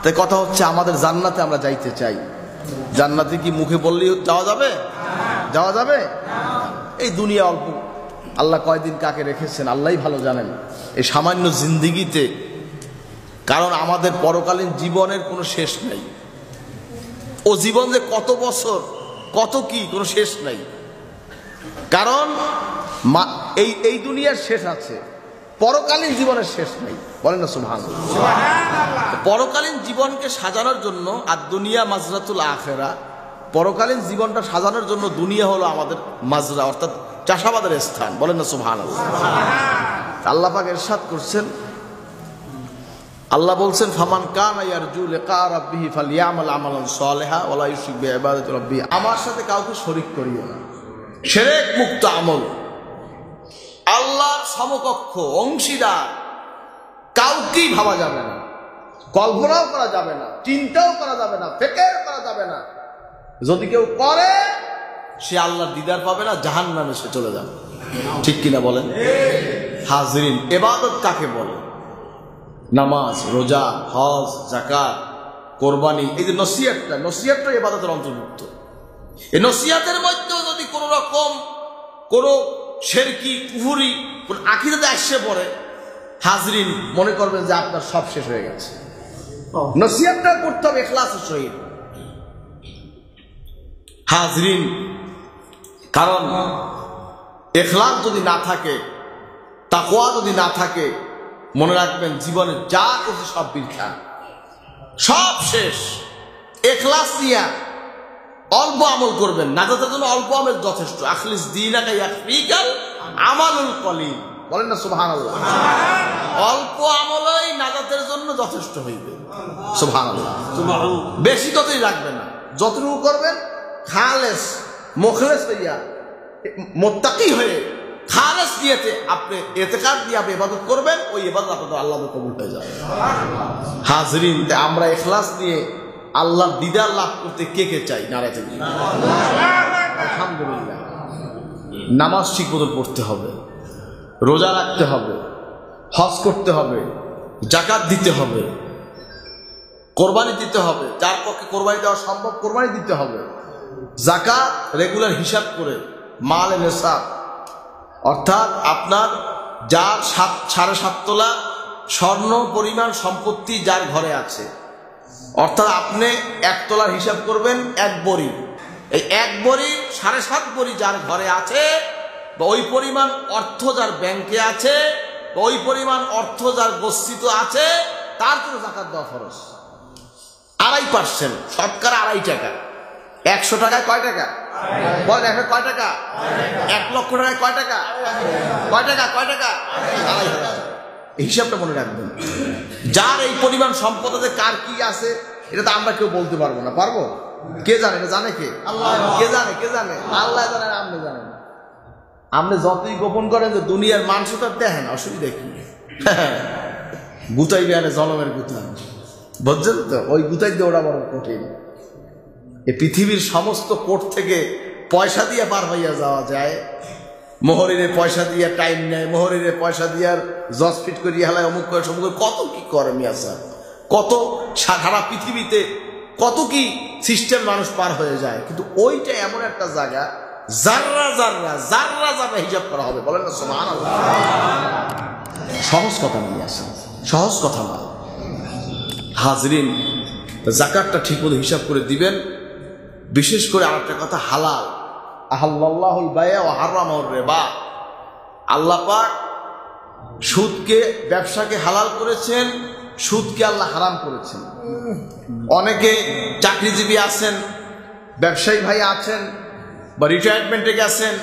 তাই কথা হচ্ছে আমাদের জান্নাতে আমরা যাইতে চাই। জান্নাতে কি মুখে বললেই যাওয়া যাবে? যাওয়া যাবে? এই দুনিয়া অল্প, আল্লাহ কয়দিন কাকে রেখেছেন আল্লাহই ভালো জানেন এই সামান্য জিন্দিগিতে। কারণ আমাদের পরকালীন জীবনের কোনো শেষ নাই। ও জীবন যে কত বছর কত কি কোনো শেষ নাই। কারণ এই দুনিয়ার শেষ আছে, পরকালীন জীবনের শেষ নাই। বলেন না সুবহানাল্লাহ। পরকালীন জীবনকে সাজানোর জন্য, আর দুনিয়া মাজরাতুল আখিরা, পরকালীন জীবনটা সাজানোর জন্য দুনিয়া হলো আমাদের মাজরা, অর্থাৎ চাষাবাদের স্থান। বলেন না সুবহানাল্লাহ। আল্লাহ পাক ইরশাদ করছেন, আল্লাহ বলছেন, ফামান কানা ইয়ারজু লিকা রাব্বিহি ফালইয়ামাল আমালান সালিহা ওয়া লা ইউশরিক বিইবাদাতি রাব্বিহি। আমার সাথে কাউকে শরীক করিও না, শিরক মুক্ত আমল, আল্লাহর সমকক্ষ অংশীদার কাউকেই ভাবা যাবে না, কল্পনাও করা যাবে না, চিন্তাও করা যাবে না, ফিকির করা যাবে না। যদি কেউ করে সে আল্লাহর দিদার পাবে না, জাহান্নামে সে চলে যাবে। ঠিক কিনা বলেন? হাজরিন, ইবাদত কাকে বলে? নামাজ, রোজা, হজ, যাকাত, কোরবানি, এই যে নসিহতটা ইবাদতের অন্তর্ভুক্ত। এই নসিহতের মধ্যেও যদি কোনো রকম কোনো শিরকি কুফরি কোন আকীদাতে আসে পড়ে, হাজরিন মনে করবেন যে আপনার সব শেষ হয়ে গেছে। নসিহতটা করতে হবে ইখলাসের সহিত। হাজরিন, কারণ ইখলাস যদি না থাকে, তাকওয়া যদি না থাকে, মনে রাখবেন জীবনে যা কিছু সব বৃথা, সব শেষ। ইখলাস নিয়ে অল্প আমল করবেন, নাজাতের জন্য অল্প আমল যথেষ্ট। আখলিস দীনাকা ইয়াকফিকাল আমালুল কলিল। বলেন না সুবহানাল্লাহ। অল্প আমলই নাজাতের জন্য যথেষ্ট হইবে। সুবহানাল্লাহ। বেশি ততই রাখবেন না, যতটুকু করবেন খালেস মুখলেস হইয়া, মুত্তাকি হয়ে, খালেস নিয়তে আপনি ইতিকাদ দিয়ে আপনি ইবাদত করবেন, ওই ইবাদত আপনাদের আল্লাহ কবুল হয়ে যাবে। হাজরিন, আমরা ইখলাস নিয়ে আল্লাহর দিদার লাভ করতে কে কে চাই? নারায়ে তাকবীর। আলহামদুলিল্লাহ। নামাজ ঠিক মতো পড়তে হবে, রোজা রাখতে হবে, হজ করতে হবে, যাকাত দিতে হবে, কোরবানি দিতে হবে, যার পক্ষে কোরবানি দেওয়া সম্ভব কোরবানি দিতে হবে। যাকাত রেগুলার হিসাব করে, মালে নেসাব, অর্থাৎ আপনার যার 7.5 তোলা স্বর্ণ পরিমাণ সম্পত্তি যার ঘরে আছে, অর্থাৎ আপনি 1 তোলার হিসাব করবেন 1 বড়ি। এই 1 বড়ি 7.5 বড়ি যার ঘরে আছে, বা ওই পরিমাণ অর্থ যার ব্যাংকে আছে, বা ওই পরিমাণ অর্থ যার গচ্ছিত আছে, তার জন্য যাকাত দেওয়া ফরজ। 2.5%, শতকরা 2.5 টাকা। 100 টাকায় কয় টাকা? বলেন, এখন কয় টাকা? 1 লক্ষ টাকায় কয় টাকা? কয় টাকা? 2.5 টাকা। এই হিসাবটা মনে রাখবেন। যার এই পরিমাণ সম্পদ আছে, কার কি আছে এটা তো আমরা কেউ বলতে পারবো না। পারবো? কে জানে? এটা জানে কে? আল্লাহ। কে জানে? আল্লাহ জানেন, আপনি জানেন। আপনি যতই গোপন করেন যে দুনিয়ার মানুষ তার দেখেন, অসুবিধা কি? গুতাই বেয়ানে জলমের গুতা, বুঝছেন তো? ওই গুতাই দিয়ে ওরা বড় কঠিন। এই পৃথিবীর সমস্ত কোর্ট থেকে পয়সা দিয়ে পার হইয়া যাওয়া যায়। মোহরিরে পয়সা দিয়ে টাইম নেয়, মোহরিরে পয়সা দিয়ে আর জজ ফিট করিয়া হেলায়, অমুক করে সমুক করে, কত কি করে মিয়া স্যার, কত সারা পৃথিবীতে কত কি সিস্টেম মানুষ পার হয়ে যায়। কিন্তু ওইটা এমন একটা জায়গা, জাররা জাররা জাররা জাররা হিসাব করা হবে। বলেন না সুবহানাল্লাহ। সহজ কথা নিয়ে আসেন, সহজ কথা না। হাজরিন, যাকাতটা ঠিক মতো হিসাব করে দিবেন। বিশেষ করে আরেকটা কথা, হালাল। আহাল্লাল্লাহুল বায়আ ওয়া হারামাহুর রিবা। আল্লাহ পাক সুদকে, ব্যবসাকে হালাল করেছেন, সুদকে আল্লাহ হারাম করেছেন। অনেকে চাকরিজীবী আছেন, ব্যবসায়ী ভাই আছেন, বা রিটায়ারমেন্টে গেছেন,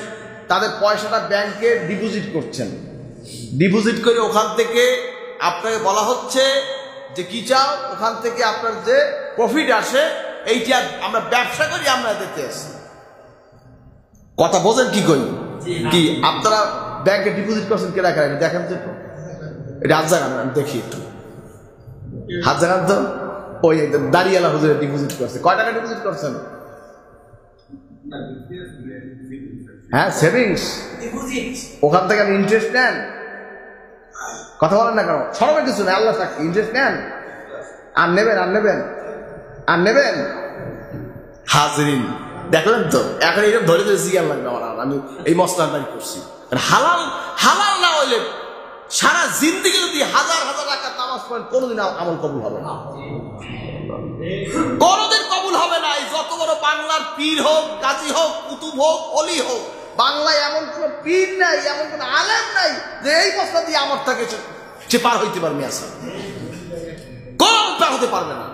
তাদের পয়সাটা ব্যাংকে ডিপোজিট করছেন। ডিপোজিট করে ওখান থেকে আপনাকে বলা হচ্ছে যে কি চাও, ওখান থেকে আপনার যে প্রফিট আসে এইটা আমরা ব্যবসা করি, আমরা দিতে আসি। কথা বোঝেন কি কই? কি আপনারা ব্যাংকে ডিপোজিট করছেন কেনা কেন দেখেন তো, এটা হাত জাগান, আমি দেখি একটু হাত জাগান তো। ওই দাঁড়িয়ালা হুজুরে ডিপোজিট করছে, কয় টাকা ডিপোজিট করছেন? হ্যাঁ, সেভিংস। ওখান থেকে আমি ইন্টারেস্ট নেন? কথা বলেন না কেন? সরবে কিছু না, আল্লাহ সাক্ষী, ইন্টারেস্ট নেন আর নেবেন। হাজরিন, দেখলেন তো, এখন এইরকম ধরে ধরে জিজ্ঞাসা লাগবে আমার, আমি এই মশলাদারি করছি। হালাল হালাল না হইলে সারা জিন্দিগি যদি হাজার হাজার রাকাত নামাজ পড়েন কোনোদিন আমল কবুল হবে না, কোনোদিন কবুল হবে না। এই যত বড় বাংলার পীর হোক, কাজী হোক, কুতুব হোক, অলি হোক, বাংলায় এমন কোন পীর নাই, এমন কোন আলেম নাই যে এই মশলা দিয়ে আমার থাকে সে পার হইতে পারবে। আসা কোন পার হতে পারবে না।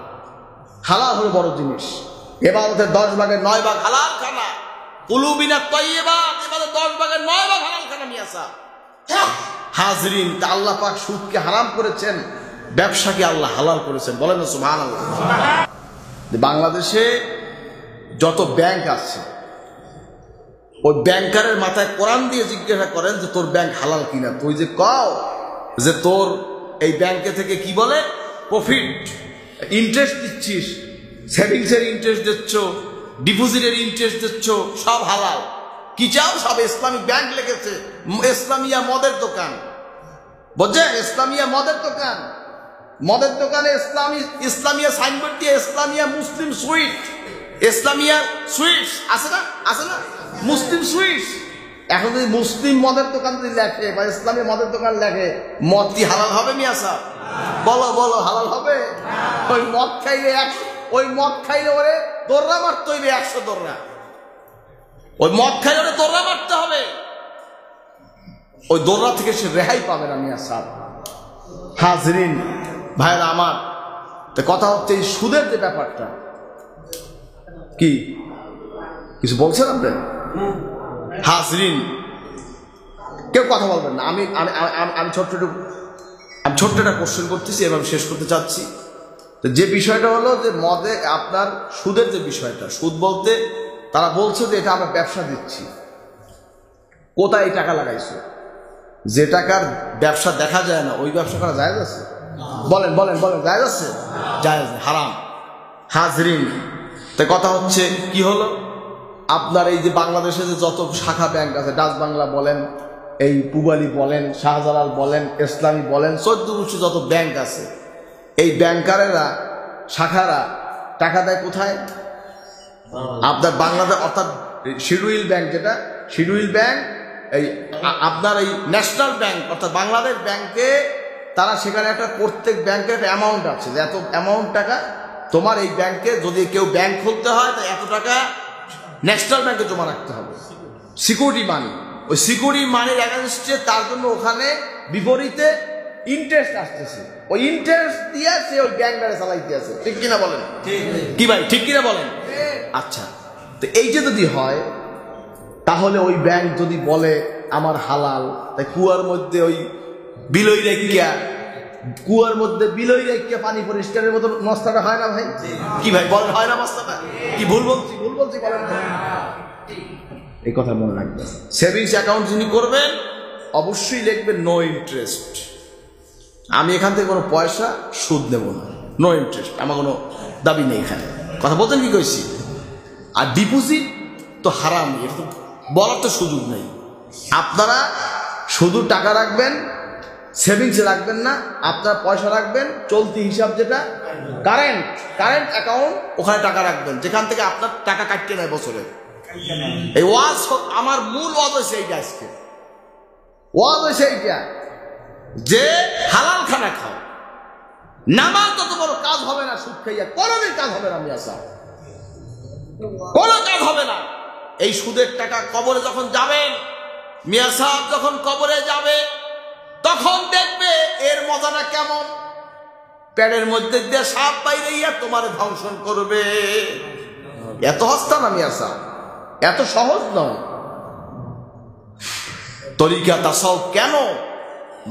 হালাল হলো বড় জিনিস। এবাদতের 10 ভাগের 9 ভাগ হালাল খানা। কুলুবিনা তাইয়্যিবা, এবাদতের 10 ভাগের 9 ভাগ হালাল খানা নিয়ে আসা। হাজরিন, তা আল্লাহ পাক সুদকে হারাম করেছেন, ব্যবসাকে আল্লাহ হালাল করেছেন। বলেন না সুবহানাল্লাহ। বাংলাদেশে যত ব্যাংক আছে, ওই ব্যাংকারের মাথায় কোরআন দিয়ে জিজ্ঞাসা করেন যে তোর ব্যাংক হালাল কিনা। তুই যে কও যে তোর এই ব্যাংকে থেকে কি বলে প্রফিট, ইন্টারেস্ট দিচ্ছিস, সেভিংসের ইন্টারেস্ট দিচ্ছ, ডিপোজিটের ইন্টারেস্ট দিচ্ছ, সব হালাল। কি চাও? সব ইসলামিক ব্যাংক লেগেছে। ইসলামিয়া মদের দোকান, বুঝছেন? ইসলামিয়া মদের দোকান, মদের দোকানে ইসলামিয়া সাইনবোর্ড দিয়ে ইসলামিয়া মুসলিম সুইট, ইসলামিয়া সুইটস আছে না, আছে না মুসলিম সুইটস। এখন যদি মুসলিম মদের দোকান যদি লেখে বা ইসলামী মদের দোকান লেখে, মদ কি হালাল হবে মিয়া সাহেব? বলো বলো, হালাল হবে? ওই মদ খাইলে ওরে দৌড়া মারতে হইবে, 100 দৌড়া। ওই মদ খাইলে ওরে দৌড়া মারতে হবে। ওই দৌড়া থেকে সে রেহাই পাবে না মিয়া সাহেব। হাজরিন ভাইরা আমার, কথা হচ্ছে এই সুদের যে ব্যাপারটা, কি কিছু বলছেন আপনি? হাজরিন, কেউ কথা বলবেন না। আমি ছোট্ট একটা কোশ্চেন করতেছি এবং শেষ করতে চাচ্ছি। যে বিষয়টা হলো যে মদে আপনার সুদের যে বিষয়টা, সুদ বলতে তারা বলছে যে এটা আমরা ব্যবসা দিচ্ছি। কোথায় এই টাকা লাগাইছো? যে টাকার ব্যবসা দেখা যায় না, ওই ব্যবসা করা জায়েজ আছে? বলেন বলেন বলেন, জায়েজ আছে? জায়েজ, হারাম। হাজরিন, তাই কথা হচ্ছে কি হলো, আপনার এই যে বাংলাদেশে যে যত শাখা ব্যাংক আছে, ডাচ বাংলা বলেন, এই পুবালি বলেন, শাহজালাল বলেন, ইসলামী বলেন, 14 যত ব্যাংক আছে, এই ব্যাংকারেরা শাখারা টাকা দেয় কোথায়? আপনার বাংলাদেশ, অর্থাৎ শিডিউল ব্যাংক, যেটা শিডিউল ব্যাংক, এই আপনার এই ন্যাশনাল ব্যাংক অর্থাৎ বাংলাদেশ ব্যাংকে, তারা সেখানে একটা প্রত্যেক ব্যাংকের একটা অ্যামাউন্ট আছে যে এত অ্যামাউন্ট টাকা তোমার এই ব্যাংকে, যদি কেউ ব্যাংক খুলতে হয় তাই এত টাকা ন্যাশনাল ব্যাংকে জমা রাখতে হবে, সিকিউরিটি মানি। ওই সিকিউরিটি মানির এগেনস্টে তার জন্য ওখানে বিপরীতে ইন্টারেস্ট আসতেছে, ওই ইন্টারেস্ট দিয়ে সে ওই ব্যাংকটারে চালাইতে আছে। ঠিক কিনা বলেন? কি ভাই, ঠিক কিনা বলেন? আচ্ছা, তো এইটা যদি হয়, তাহলে ওই ব্যাংক যদি বলে আমার হালাল, তাই কুয়ার মধ্যে ওই বিলই রেখিয়া, কুয়ার মধ্যে বিলই রেখিয়া পানি পরিষ্কারের মতো মশলাটা হয় না ভাই? কি ভাই বলেন, হয় না মশলাটা? কি ভুল বলছি? ভুল বলছি বলেন। এই কথা মনে রাখবেন। সেভিংস অ্যাকাউন্ট যিনি করবেন অবশ্যই লিখবেন নো ইন্টারেস্ট। আমি এখান থেকে কোনো পয়সা সুদ নেব না, নো ইন্টারেস্ট, আমার কোনো দাবি নেই এখানে। কথা বলতেন কি কইছি? আর ডিপোজিট তো হারাম, এটা তো বলার তো সুযোগ নেই। আপনারা শুধু টাকা রাখবেন, সেভিংসে রাখবেন না, আপনারা পয়সা রাখবেন চলতি হিসাব, যেটা কারেন্ট অ্যাকাউন্ট, ওখানে টাকা রাখবেন, যেখান থেকে আপনার টাকা কাটতে নেয় বছরে। এই ওয়াজ আমার মূল ওয়াজ হয়েছে এইটা, আজকে ওয়াজ হয়েছে এইটা যে হালাল খানা খাও। নামাজ তত বড় কাজ হবে না সুদ খাইয়া, কোনোদিন কাজ হবে না মিয়া সাহেব, কোনো কাজ হবে না। এই সুদের টাকা কবরে যখন যাবেন, মিয়া সাহেব যখন কবরে যাবে, তখন দেখবে এর মজাটা কেমন। পেটের মধ্যে দিয়ে সাপ বাইরে গিয়া তোমার ধ্বংসন করবে। এত হস্তা না মিয়া সাহেব, এত সহজ নয়। তরিকা তাসাউফ কেন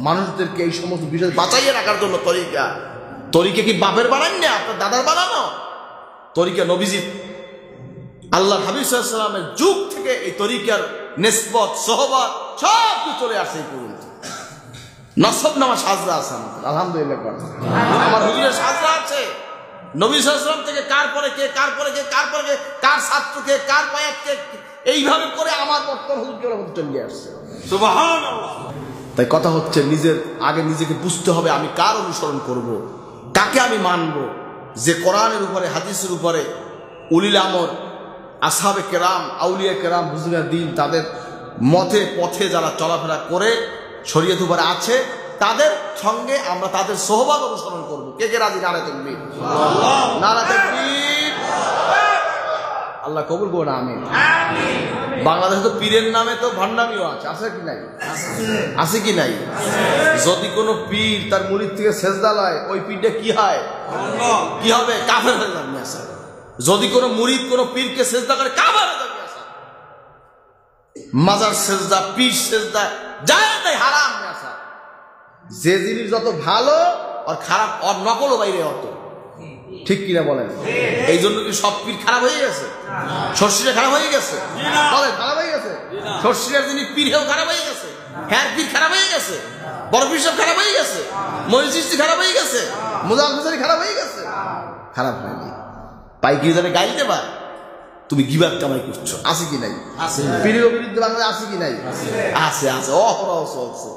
মানুষদেরকে এই সমস্ত বিষয় বাঁচাইয়ে রাখার জন্য তরিকা কি বাপের বানান না, আপনার দাদার বানানো তরিকা? নবীজি আল্লাহ হাবিব সাল্লাল্লাহু আলাইহি ওয়াসাল্লামের যুগ থেকে এই তরিকার নিসবত, সোহবত সব কিছু চলে আসে এই পর্যন্ত। নসব নামা সাজরা আছে আমাদের, আলহামদুলিল্লাহ। আমার হুজুরের সাজরা আছে, নবী সাল্লাল্লাহু আলাইহি ওয়াসাল্লাম থেকে কার পরে কে, কার পরে কে, কার পরে কে, কার ছাত্রকে, কার পায়াতকে, এইভাবে করে আমার বর্তমান হুজুরের মধ্যে চলে আসছে। সুবহানাল্লাহ। তাই কথা হচ্ছে নিজের আগে নিজেকে বুঝতে হবে আমি কার অনুসরণ করব, কাকে আমি মানব, যে কোরআনের উপরে হাদিসের উপরে উলিল আমর আসহাবে কেরাম, আউলিয়া কেরাম, বুজুর্গে দিন, তাদের মতে পথে যারা চলাফেরা করে শরীয়ত উপরে আছে, তাদের সঙ্গে আমরা তাদের সোহবত অনুসরণ করব। কে কে রাজি? নারে তাকবীর, নারে তাকবীর। আল্লাহ কবুল করুন, আমিন। বাংলাদেশে তো পীরের নামে তো ভণ্ডামিও আছে, আছে কি নাই? আছে কি নাই? যদি কোনো পীর তার মুরিদ থেকে সেজদা লয়, ওই পীরটা কি হয়? কি হবে? কাফের হয়ে যাবে। যদি কোনো মুরিদ কোনো পীরকে সেজদা করে, কাফের হয়ে যাবে। মাজার সেজদা, পীর সেজদা জায়েজ নাই, হারাম। যে জিনিস যত ভালো আর খারাপ, আর নকলও বাইরে অত, ঠিক কিনা বলেন? এই জন্য কি সব পীর খারাপ হয়ে গেছে? শর্ষিরা খারাপ হয়ে গেছে? বলেন, খারাপ হয়ে গেছে? শর্ষিরার যিনি পীর, হেও খারাপ হয়ে গেছে? হ্যাঁ, পীর খারাপ হয়ে গেছে? বড় পীর সব খারাপ হয়ে গেছে? মহিষী খারাপ হয়ে গেছে? মুজাল হোসেন খারাপ হয়ে গেছে? খারাপ হয়নি। পাইকি জানে গাইল দেবা, তুমি গিবাদ কামাই করছো, আছে কি নাই? পীরের বিরুদ্ধে বাংলাদেশ আছে কি নাই? আছে, আছে, অহরহ চলছে,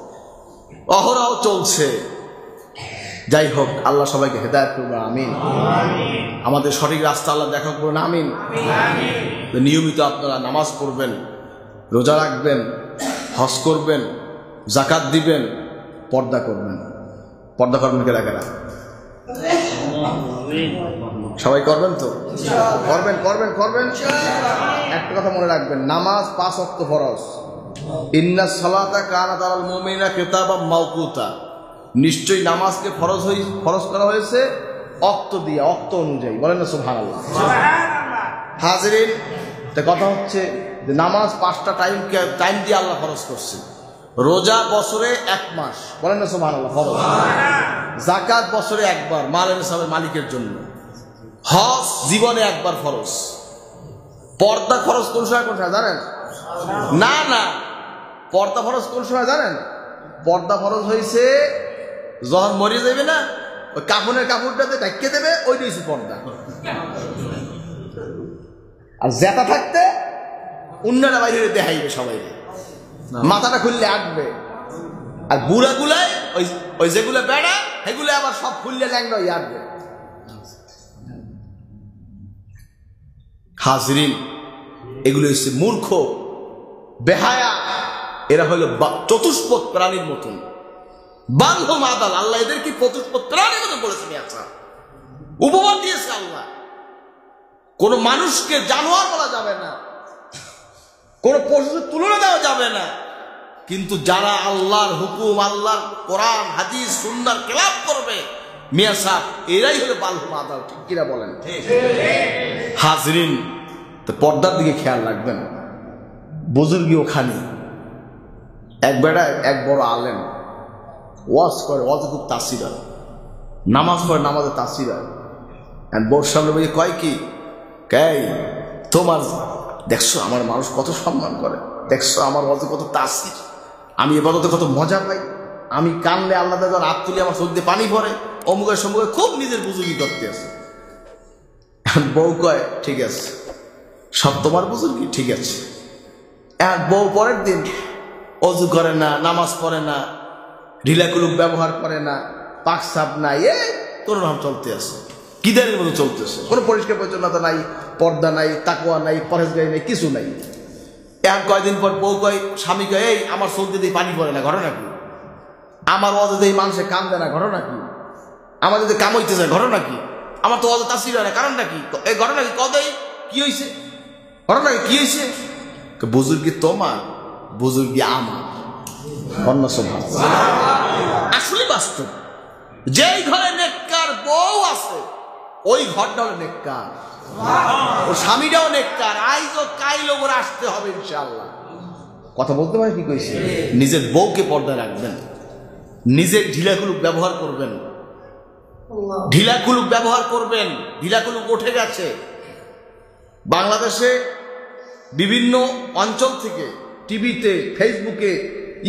অহরহ চলছে। যাই হোক, আল্লাহ সবাইকে হেদায়েত করবেন, আমিন। আমাদের সঠিক রাস্তা আল্লাহ দেখা করবেন, আমিন। নিয়মিত আপনারা নামাজ পড়বেন, রোজা রাখবেন, হজ করবেন, যাকাত দিবেন, পর্দা করবেন। পর্দা করবেন কেরা কেরা? সবাই করবেন তো? করবেন, করবেন, করবেন। একটা কথা মনে রাখবেন, নামাজ 5 ওয়াক্ত ফরজ। ইন্নাস সালাতা কানাত আলাল মুমিনিনা কিতাবাম মাওকুতা। নিশ্চয়ই নামাজকে ফরজ করা হয়েছে ওয়াক্ত দিয়ে, ওয়াক্ত অনুযায়ী। বলেন না সুবহানাল্লাহ। হাজিরিন, কথা হচ্ছে যে নামাজ 5টা টাইম দিয়ে আল্লাহ ফরজ করছে। রোজা বছরে 1 মাস, বলেন না সুবহানাল্লাহ, ফরজ। যাকাত বছরে 1 বার মাল নিসাবের মালিকের জন্য। হজ জীবনে 1 বার ফরজ। পর্দা ফরজ কোন সময় জানেন? না না, পর্দা ফরজ কোন সময় জানেন? পর্দা ফরজ হয়েছে যখন মরে যাবে না, ওই কাফনের কাপড়টাতে ঢাকিয়ে দেবে, ওইটা হচ্ছে পর্দা। আর জেতা থাকতে অন্যরা বাইরে দেখাইবে, সবাই মাথাটা খুললে আঁকবে। আর বুড়া গুলায় ওই যেগুলো বেড়া, সেগুলো আবার সব খুললে ল্যাংড়া হয়ে আঁকবে। হাজরিন, এগুলো হচ্ছে মূর্খ, বেহায়া। এরা হলো চতুষ্পদ প্রাণীর মতন। বান্ধ মাদাল, আল্লাহ এদেরকে চতুষ্পদ প্রাণীর মতো বলেছেন। আচ্ছা, উপমান দিয়েছে আল্লাহ। কোন মানুষকে জানোয়ার বলা যাবে না, কোন পশুর তুলনা দেওয়া যাবে না। কিন্তু যারা আল্লাহর হুকুম, আল্লাহর কোরআন, হাদিস, সুন্নাহর খেলাফ করবে, মিয়া সাহেব, এরাই হলো বান্ধ মাদাল। ঠিক কিনা বলেন? হাজরিন, তো পর্দার দিকে খেয়াল রাখবেন। বুজুর্গি ওখানে এক বেড়া, এক বড় আলেম, ওয়াজ করে, ওয়াজে খুব তাসির হয়। নামাজ পড়ে, নামাজে তাসির হয়। বউর সামনে বলে কয় কি, কে তোমার দেখছো আমার মানুষ কত সম্মান করে, দেখছো আমার ওয়াজে কত তাসির, আমি এবাদতে কত মজা পাই, আমি কানলে আল্লাহ যখন হাত তুলি আমার চোখ দিয়ে পানি পড়ে, অমুকের সম্মুখে খুব নিজের বুজুর্গি করতে আছে। বউ কয় ঠিক আছে, সব তোমার বুজুর্গি, ঠিক আছে। বউ পরের দিন অজু করে না, নামাজ পড়ে না, ঢিলাকুলুক ব্যবহার করে না, পাক সাপ নাই, তোর নাম চলতে আছে, কিদারের মতো চলতেছে। কোনো পরিষ্কার পরিচ্ছন্নতা নাই, পর্দা নাই, তাকওয়া নাই, পরহেজগারি নাই, কিছু নাই। এখন কয়দিন পর বউ কয়, স্বামী কয়, এই আমার চোখ দিয়ে পানি পড়ে না, ঘটনা কি? আমার অজে দিয়ে মানুষে কাম দেয় না, ঘটনা কি? আমার যদি কাম হইতে যায়, ঘটনা কি? আমার তো অজে তাসির হয় না, কারণটা কি? এই ঘটনা কি? কদাই কি হয়েছে? ঘটনা কি হয়েছে? বুজুর্গি তোমার, বুজুর্গি আমার। অন্য স্বভাব আসলে বাস্তব। যেই ঘরে নেককার বউ আছে, ওই ঘরটা হলো নেককার, ও স্বামীটাও নেককার। আইজো কাইলো করে আসতে হবে ইনশাআল্লাহ। কথা বলতে পারে কি কইছে? নিজের বউকে পর্দায় রাখবেন, নিজের ঢিলাকুলুক ব্যবহার করবেন, ঢিলাকুলুক ব্যবহার করবেন। ঢিলাকুলুক উঠে গেছে। বাংলাদেশে বিভিন্ন অঞ্চল থেকে টিভিতে, ফেসবুকে,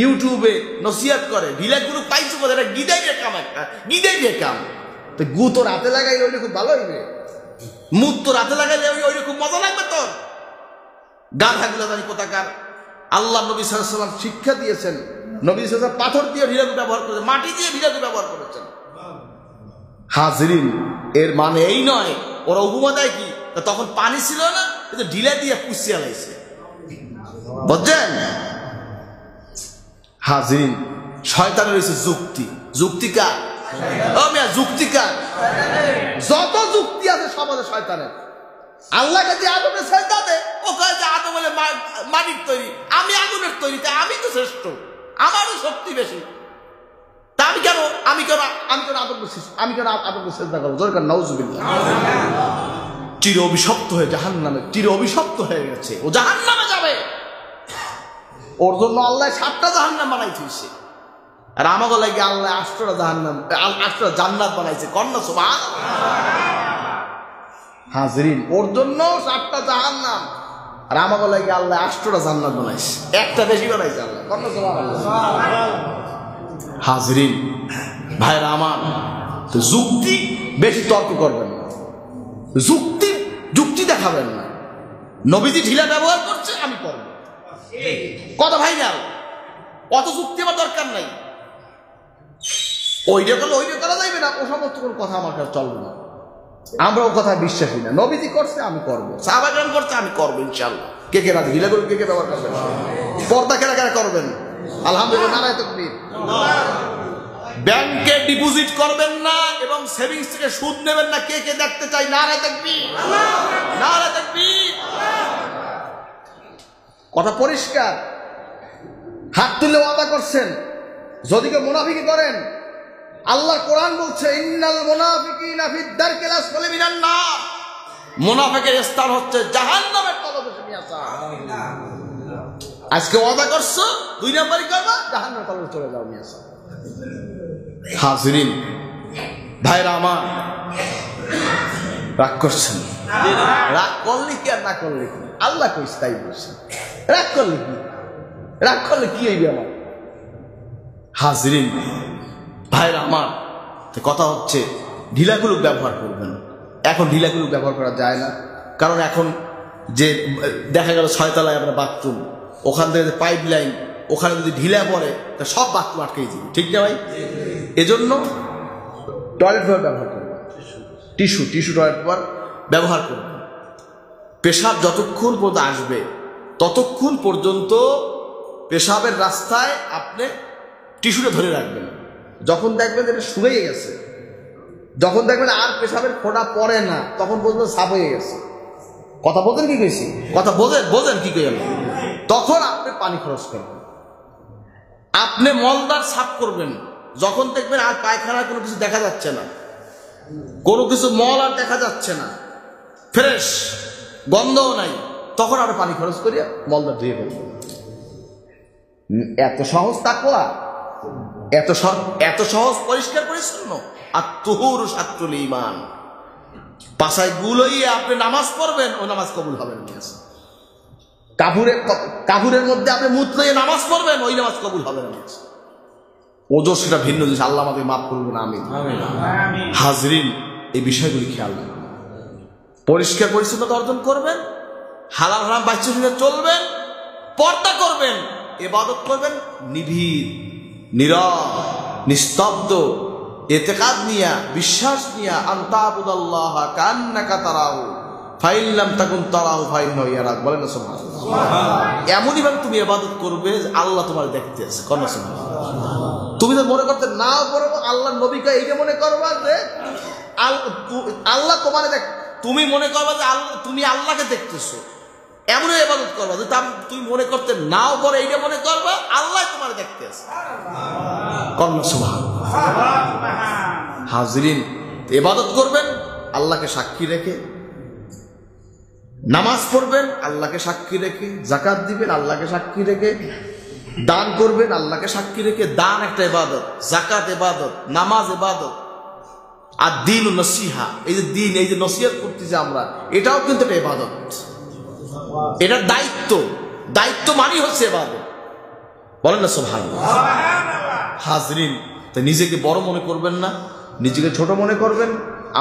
ইউটিউবে নসিহত করে, ঢিলাকুলুক পাইছো কোথায়? এটা গিদাই দিয়ে কাম, একটা গিদাই দিয়ে কাম। তো গু তো রাতে লাগাইলে ওইটা খুব ভালো হইবে, মুখ তো রাতে লাগাইলে ওইটা খুব মজা লাগবে তোর। গাধাগুলো জানি কোথাকার। আল্লাহ নবী সাল্লাল্লাহু আলাইহি ওয়াসাল্লাম শিক্ষা দিয়েছেন, নবী সাল্লাল্লাহু আলাইহি ওয়াসাল্লাম পাথর দিয়ে ঢিলাকু ব্যবহার করেছেন, মাটি দিয়ে ঢিলাকু ব্যবহার করেছেন। হাজরিন, এর মানে এই নয় ওরা উপমা দেয় কি তখন পানি ছিল না, কিন্তু ঢিলা দিয়ে পুষিয়ে লাইছে, বুঝছেন? হাজির, শয়তানের হয়েছে যুক্তি। যুক্তিকার ও মিয়া, যুক্তিকার। যত যুক্তি আছে সমাজে শয়তানের। আল্লাহ কাছে আদমের সেজদা দে, ও কয় যে আদম বলে মাটির তৈরি, আমি আগুনের তৈরি, তাই আমি তো শ্রেষ্ঠ, আমারও শক্তি বেশি। তা আমি কেন আদমকে সেজদা করবো? দরকার নাউজুবিল্লাহ। চির অভিশপ্ত হয়ে জাহান্নামে, চির অভিশপ্ত হয়ে গেছে, ও জাহান্নামে যাবে। ওর জন্য আল্লাহ 7টা জাহান্নাম বানাইছে, আর আমাকে লাগে আল্লাহ 8টা জাহান্নাম, 8টা জান্নাত বানাইছে। কন্যা সুবহানাল্লাহ। হাজরিন, ওর জন্য 7টা জাহান্নাম, আর আমাকে লাগে আল্লাহ 8টা জান্নাত বানাইছে, একটা বেশি বানাইছে আল্লাহ। কন্যা সুবহানাল্লাহ। হাজরিন ভাইরা আমার, তো যুক্তি বেশি তর্ক করবেন না, যুক্তি দেখাবেন না। নবীজি ঢিলা ব্যবহার করছে, আমি করব, কথা ভাই না, অত যুক্তি আমার দরকার নাই। ওইটা করলে ওইটা করা যাইবে না, ও সমস্ত কোনো কথা আমার কাছে চলবে না। আমরা ও কথা বিশ্বাসী না। নবীজি করছে, আমি করবো। সাহাবা কেরাম করছে, আমি করবো ইনশাআল্লাহ। কে কে রাজি? ঢিলাগুলো কে কে ব্যবহার করবেন? পর্দা কেরা কেরা করবেন? আলহামদুলিল্লাহ, নারায়ে তাকবীর। ব্যাংকে ডিপোজিট করবেন না এবং সেভিংস থেকে সুদ নেবেন না। কে কে দেখতে চাই? নারায়ে তাকবীর, নারায়ে তাকবীর। কথা পরিষ্কার। হাত তুলে ওয়াদা করছেন, যদি কেউ মুনাফিকি করেন, আল্লাহ কোরআন বলছে ইন্নাল মুনাফিকিনা ফিদ দারকিল আসফালি মিনান নার, মুনাফিকের স্থান হচ্ছে জাহান্নামের তলদেশে। আজকে ওয়াদা করছো, 2 নাম্বারই করবা, জাহান্নামের তলে চলে যাও মিয়া। হাজরিন ভাইরা আমার, রাগ করছেন? রাগ করলে কি আর না করলে কি? আল্লাহ কইছে তাই বলছে। রাগ করলে কি? রাগ করলে কি হইবে আমার? হাজরিন ভাইরা আমার, কথা হচ্ছে ঢিলাগুলো ব্যবহার করবেন। এখন ঢিলাগুলো ব্যবহার করা যায় না, কারণ এখন যে দেখা গেল 6 তলায় আমরা বাথরুম, ওখান থেকে যে পাইপ লাইন, ওখানে যদি ঢিলা পড়ে তা সব বাথরুম আটকে যাবে, ঠিক না ভাই? এজন্য টয়লেট পেপার ব্যবহার করবেন, টিস্যু টয়লেট পেপার ব্যবহার করবেন। পেশাব যতক্ষণ পর্যন্ত আসবে ততক্ষণ পর্যন্ত পেশাবের রাস্তায় আপনি টিস্যুটা ধরে রাখবেন। যখন দেখবেন এটা শুকিয়ে গেছে, যখন দেখবেন আর পেশাবের ফোঁটা পড়ে না, তখন পর্যন্ত সাফ হয়ে গেছে। কথা বলতেন কি কইছি? কথা বোঝেন কি কই আমি? তখন আপনি পানি খরচ করবেন, আপনি মলদার সাফ করবেন। যখন দেখবেন আর পায়খানার কোনো কিছু দেখা যাচ্ছে না, কোনো কিছু মল আর দেখা যাচ্ছে না, ফ্রেশ গন্ধও নাই, তখন আরো পানি খরচ করিয়া মলদার ধুয়ে ফেলবেন। এত সহজ তাকওয়া, এত সহজ পরিষ্কার পরিচ্ছন্ন। আর তুহুর শাত্রুল ঈমান, পাশায় গুলোই আপনি নামাজ পড়বেন, ও নামাজ কবুল হবে না। কাপুরের মধ্যে আপনি মূত্রে নামাজ পড়বেন, ওই নামাজ কবুল হবে না। ওজোর সেটা ভিন্ন জিনিস। আল্লাহ আমাকে মাফ করবেন, আমিন। হাজরিন, এই বিষয়গুলি খেয়াল রাখবেন। পরিষ্কার পরিচ্ছন্নতা অর্জন করবেন, হালাল হারাম বাচ্চা শুনে চলবেন, পর্দা করবেন, ইবাদত করবেন নিবিড়, নীরব, নিস্তব্ধ, ইতিকাদ নিয়া, বিশ্বাস নিয়া। আনতাবুদাল্লাহ কান্নাকা তারাহু ফাইন লাম তাকুন তারাহু ফাইন্নাহু ইয়ারাক। বলেন না সুবহানাল্লাহ। এমনই ভাবে তুমি ইবাদত করবে যে আল্লাহ তোমার দেখতে আছে। কোন সুবহানাল্লাহ। তুমি তো মনে করতে নাও পারবো, আল্লাহর নবীকে এইটা মনে করবা যে আল্লাহ তোমার দেখ, তুমি মনে করবা যে তুমি আল্লাহকে দেখতেছো, এমনই ইবাদত করবা যে তুমি মনে করতে নাও পারো, এইটা মনে করবা আল্লাহ তোমার দেখতে আছে। কোন সুবহানাল্লাহ। হাজরিন, ইবাদত করবেন আল্লাহকে সাক্ষী রেখে, নামাজ পড়বেন আল্লাহকে সাক্ষী রেখে, যাকাত দিবেন আল্লাহকে সাক্ষী রেখে, দান করবেন আল্লাহকে সাক্ষী রেখে। দান একটা ইবাদত, যাকাত ইবাদত, নামাজ ইবাদত। আর দিন ও নসিহা, এই যে দিন, এই যে নসিহত করতেছি আমরা, এটাও কিন্তু একটা ইবাদত। এটা দায়িত্ব মানে হচ্ছে ইবাদত। বলেন না সুবহানাল্লাহ। হাজরিন, তাই নিজেকে বড় মনে করবেন না, নিজেকে ছোট মনে করবেন।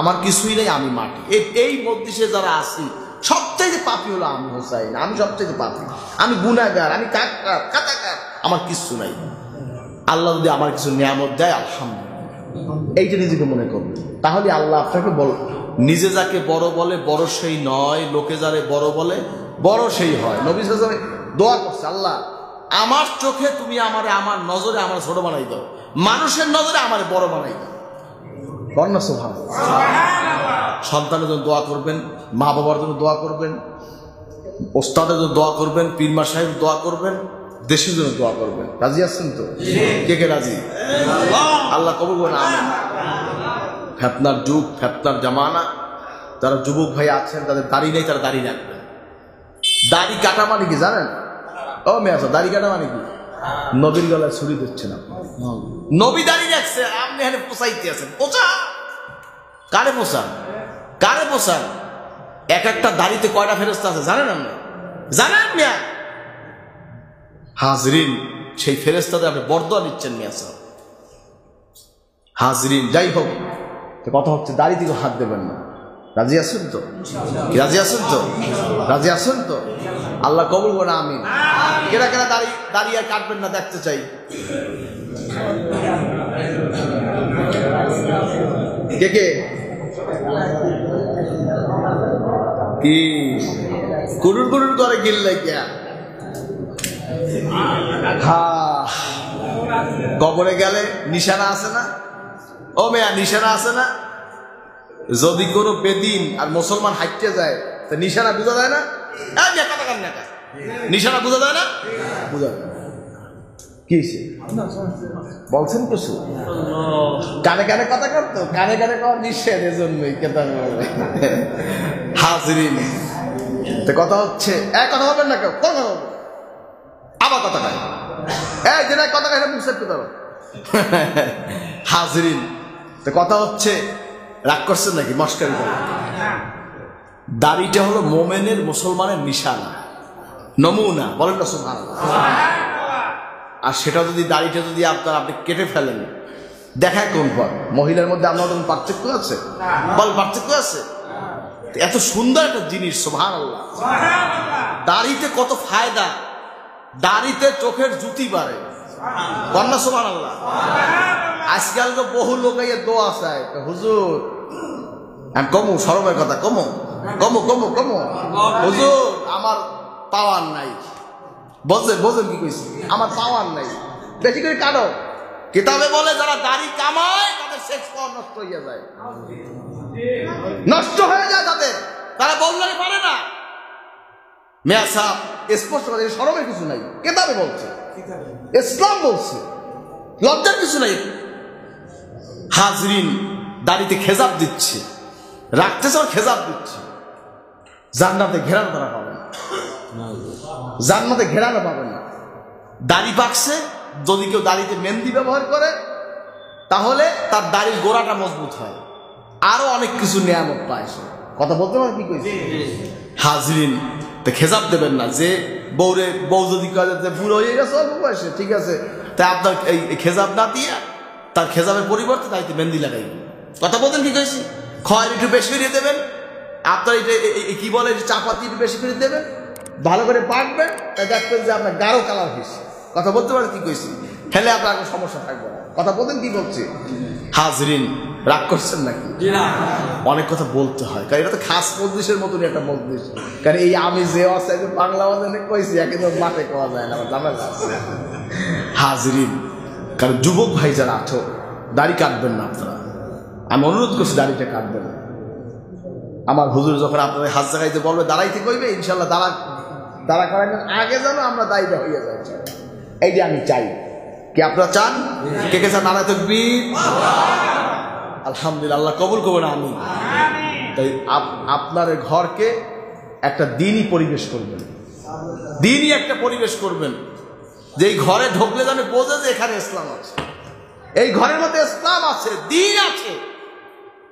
আমার কিছুই নেই, আমি মাটি। এই মজলিসে যারা আছি, সবচেয়ে পাপী হলো আমি হোসাইন। আমি সবচেয়ে পাপী, আমি গুনাহগার, আমি কাটাকার, আমার কিছু নাই। আল্লাহ যদি আমার কিছু নিয়ামত দেয়, আলহামদুলিল্লাহ, এইটা নিজেকে মনে করবেন। তাহলে আল্লাহ আপনাকে নিজে যাকে বড় বলে বড় সেই নয়, লোকে যারে বড় বলে বড় সেই হয়। নবী সাল্লাল্লাহু আলাইহি ওয়াসাল্লাম দোয়া করছে, আল্লাহ আমার চোখে তুমি আমারে, আমার নজরে আমার ছোট বানাই দাও, মানুষের নজরে আমারে বড় বানাই দাও। কন্যা সুবহানাল্লাহ। সন্তানের জন্য দোয়া করবেন, মা বাবার জন্য দোয়া করবেন, ওস্তাদের জন্য দোয়া করবেন, পীরমা সাহেব দোয়া করবেন, দেশের জন্য দোয়া করবেন। রাজি আছেন তো? কে কে রাজি? আল্লাহ কবুল করুন, আমিন। ফেতনার যুগ, ফেতনার জামানা। যারা যুবক ভাই আছেন তাদের দাড়ি নেই, তারা দাড়ি রাখবেন। দাড়ি কাটা মানে কি জানেন? ও মেয়ে, দাড়ি কাটা মানে কি? নবীর গলায় ছুরি দিচ্ছেন আপনি। নবী দাড়ি রাখছে, আপনি এখানে পোষাইতে আছেন। পোষা কারে পোষান? কারে পোষান? এক একটা দাড়িতে কয়টা ফেরেশতা আছে জানেন? আপনি জানেন মিয়া? হাজরিন, সেই ফেরেশতাদের আপনি বরদোয়া নিচ্ছেন মিয়া সাহেব। হাজরিন, যাই হোক, কথা হচ্ছে দাড়ি থেকে হাত দেবেন না। রাজি আছেন তো? রাজি আছেন তো? রাজি আছেন তো? আল্লাহ কবুল করুন, আমিন। কেনা কেনা দাড়ি দাড়ি আর কাটবেন না, দেখতে চাই। কে কে কি কুরুর কুরুর করে গিললে কে? কবরে গেলে নিশানা আছে না? ও মেয়া, নিশানা আছে না? যদি কোনো বেদিন আর মুসলমান হাঁটতে যায় তা নিশানা বোঝা যায় না? নিশানা বোঝা যায় না? বোঝা যায়। কি বলছেন কিছু? কানে কানে কথা করতো, কানে কানে কওয়ার নিষেধ, এজন্যই কেতাব বলে। হাজরিন, কথা হচ্ছে এক কথা বলবেন না, কেউ কথা বলবেন আবার কথা কায়, এই যেটা কথা কায় মুখে করতে হবে। হাজরিন, কথা হচ্ছে রাগ করছেন নাকি? মস্কারি করে। দাড়িটা হলো মোমেনের, মুসলমানের নিশানা, নমুনা, বলেন না সুবহানাল্লাহ। আর সেটা যদি দাড়িটা যদি আপনি কেটে ফেলেন, দেখায় কোন পর? মহিলার মধ্যে আপনার কোনো পার্থক্য আছে? বল, পার্থক্য আছে? এত সুন্দর একটা জিনিস, সুবহানাল্লাহ। দাড়িতে কত ফায়দা। দাড়িতে চোখের জুতি বাড়ে, বন্যা সুবহানাল্লাহ। আজকাল তো বহু লোক দোয়া চায়, হুজুর আমি কমু, শরমের কথা, কমু কমু কমু কমু, হুজুর আমার পাওয়ার নাই। বোঝেন বোঝেন কি কইছি? আমার পাওয়ার নাই, বেশি করে কাটো। কিতাবে বলে যারা দাড়ি কামায় তাদের সেক্স পাওয়ার নষ্ট হয়ে যায়, নষ্ট হয়ে যায় তাদের। তারা বললে পারে না। মেয়া সাহেব স্পষ্ট কথা, শরমের কিছু নাই, কিতাবে বলছে, ইসলাম বলছে, লজ্জার কিছু নাই। হাজরিন, দাড়িতে খেজাব দিচ্ছে, রাখতেছে আর খেজাব দিচ্ছে। জান্নাতে ঘেরানো তারা পাবে না, জান্নাতে ঘেরানো পাবে না। দাড়ি পাকছে, যদি কেউ দাড়িতে মেহেন্দি ব্যবহার করে তাহলে তার দাড়ির গোড়াটা মজবুত হয়, আরো অনেক কিছু নিয়ামত পায় সে। কথা বলতে পারে কি কইছে? হাজরিন, তো খেজাব দেবেন না। যে বউ যদি বুড়ো হয়ে গেছে অল্প বয়সে, ঠিক আছে, তাই আপনার এই খেজাব না দিয়ে তার খেজাবের পরিবর্তে দাড়িতে মেহেন্দি লাগাইবেন। কথা বলতেন কি কইছি? খয়ের একটু বেশি করে দেবেন, আপনার এটা কি বলে, চাপাতি একটু বেশি করে দেবেন, ভালো করে পাকবেন, তাই দেখবেন যে আপনার গাঢ় কালার হয়েছে। কথা বলতে পারেন কি কইছি? হেলে আপনার কোনো সমস্যা থাকবে না। কথা বলতেন কি বলছি? হাজরিন, রাগ করছেন নাকি? অনেক কথা বলতে হয়, কারণ এটা তো খাস মজলিসের মতনই একটা মজলিস। কারণ এই আমি যে আছে বাংলা বাজারে কইছি, একদম মাঠে কোয়া যায় না, আমার ঝামেলা আছে। হাজরিন, কারণ যুবক ভাই যারা আছো, দাড়ি কাটবেন না আপনারা। আমি অনুরোধ করছি, দাড়িটা কাটবেন না। আমার হুজুর যখন আপনাদের হাত জায়গাইতে বলবে, দাঁড়াইতে কইবে, ইনশাল্লাহ দাঁড়া করানোর আগে যেন আমরা দায়ীটা হইয়া যাই, এইটা আমি চাই। কি আপনারা চান? কে কে চান? নারায়ে তাকবীর। আলহামদুলিল্লাহ, আল্লাহ কবুল করবেন, আমিন। তাই আপনার ঘরকে একটা দিনই পরিবেশ করবেন, দিনই একটা পরিবেশ করবেন, যে এই ঘরে ঢুকলে যেন বোঝে যে এখানে ইসলাম আছে, এই ঘরের মধ্যে ইসলাম আছে, দিন আছে।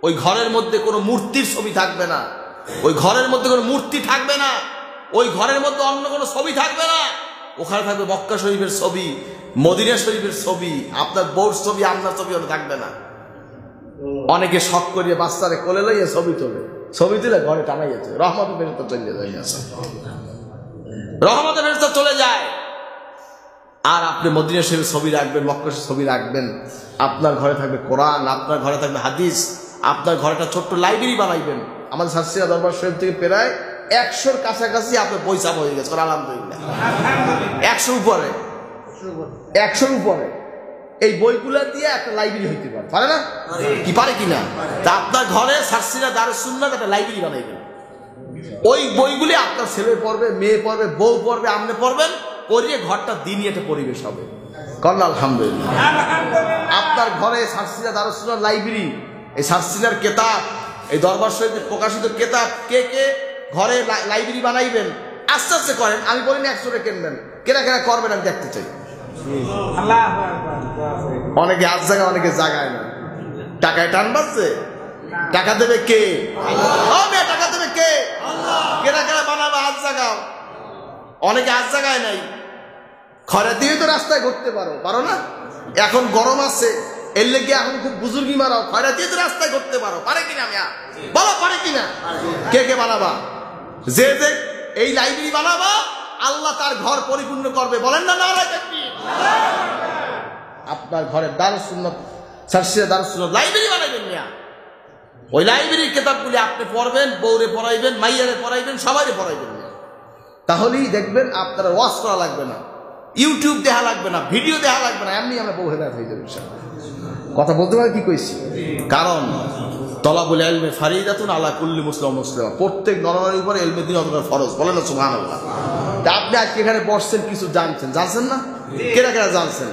ওই ঘরের মধ্যে কোনো মূর্তির ছবি থাকবে না, ওই ঘরের মধ্যে কোনো মূর্তি থাকবে না, ওই ঘরের মধ্যে অন্য কোনো ছবি থাকবে না। ওখানে থাকবে মক্কা শরীফের ছবি, মদিনা শরীফের ছবি, আপনার বউর ছবি, আপনার ছবি ওটা থাকবে না। অনেকে শখ করিয়ে বাচ্চারে কোলে লইয়ে ছবি তোলে, ছবি তুলে ঘরে টানাইয়াছে, রহমতের ফেরেশতা চলে যায়, রহমতের ফেরেশতা চলে যায়। আর আপনি মদিনা শরীফের ছবি রাখবেন, মক্কা শরীফের ছবি রাখবেন, আপনার ঘরে থাকবে কোরআন, আপনার ঘরে থাকবে হাদিস, আপনার ঘরে একটা ছোট্ট লাইব্রেরি বানাইবেন। আমাদের শাস্ত্রীয় দরবার শরীফ থেকে প্রায় 100-র কাছাকাছি আপনার পয়সা হয়ে গেছে, আলহামদুলিল্লাহ। 100 উপরে, 100-র উপরে এই বইগুলা দিয়ে একটা লাইব্রেরি হইতে পারে, পারে না? কি পারে কিনা? তা আপনার ঘরে শাস্ত্রীয় দারুস সুন্নাত একটা লাইব্রেরি বানাইবেন। ওই বইগুলি আপনার ছেলে পড়বে, মেয়ে পড়বে, বউ পড়বে, আপনি পড়বেন, পড়িয়ে ঘরটা দিনই একটা পরিবেশ হবে। করেন আলহামদুলিল্লাহ। আপনার ঘরে শাস্ত্রীয় দারুস সুন্নাত লাইব্রেরি, এই শাস্ত্রীয় কেতাব, এই দরবার শরীফের প্রকাশিত কেতাব কে কে ঘরে লাইব্রেরি বানাইবেন আস্তে আস্তে করেন। আমি বলিনি 100 কিনবেন, কেনা কেনা করবেন, আমি দেখতে চাই। অনেকে হাত জায়গায়, অনেকে জায়গায় না। টাকায় টান বাজছে, টাকা দেবে কে? টাকা দেবে কে? কেনা কেনা বানাবো, হাত জাগাও। অনেকে হাত জায়গায় নাই, খরা দিয়ে তো রাস্তায় ঘুরতে পারো না? এখন গরম আছে, এর লেগে এখন খুব বুজুর্গি মারাও, খয়রা দিয়ে তো রাস্তায় ঘুরতে পারো, পারে কিনা? আমি বলো পারে কিনা? কে কে বানাবা? যে যে এই লাইব্রেরি বানাবা, আল্লাহ তার ঘর পরিপূর্ণ করবে। বলেন না নারায়ে তাকবীর। আপনার ঘরে দারুস সুন্নাত, শাস্ত্রীয় দারুস সুন্নাত লাইব্রেরি বানাইবেন না। ওই লাইব্রেরির কিতাবগুলি আপনি পড়বেন, বউরে পড়াইবেন, মাইয়ারে পড়াইবেন, সবাইরে পড়াইবেন না। তাহলেই দেখবেন আপনার ওয়াজ করা লাগবে না, ইউটিউব দেখা লাগবে না, ভিডিও দেখা লাগবে না, এমনি আমরা বউ হেদায়েত হয়ে যাবে। কথা বলতে পারে কি কইছি? কারণ তলাবুল ইলমি ফারিদাতুন আলা কুল্লি মুসলিম মুসলিমা, প্রত্যেক নরনারীর উপরে ইলমে দিন অতটা ফরজ। বলেন না সুবহানাল্লাহ। তা আপনি আজকে এখানে বসছেন, কিছু জানছেন, জানছেন না? কেনা কেনা জানছেন?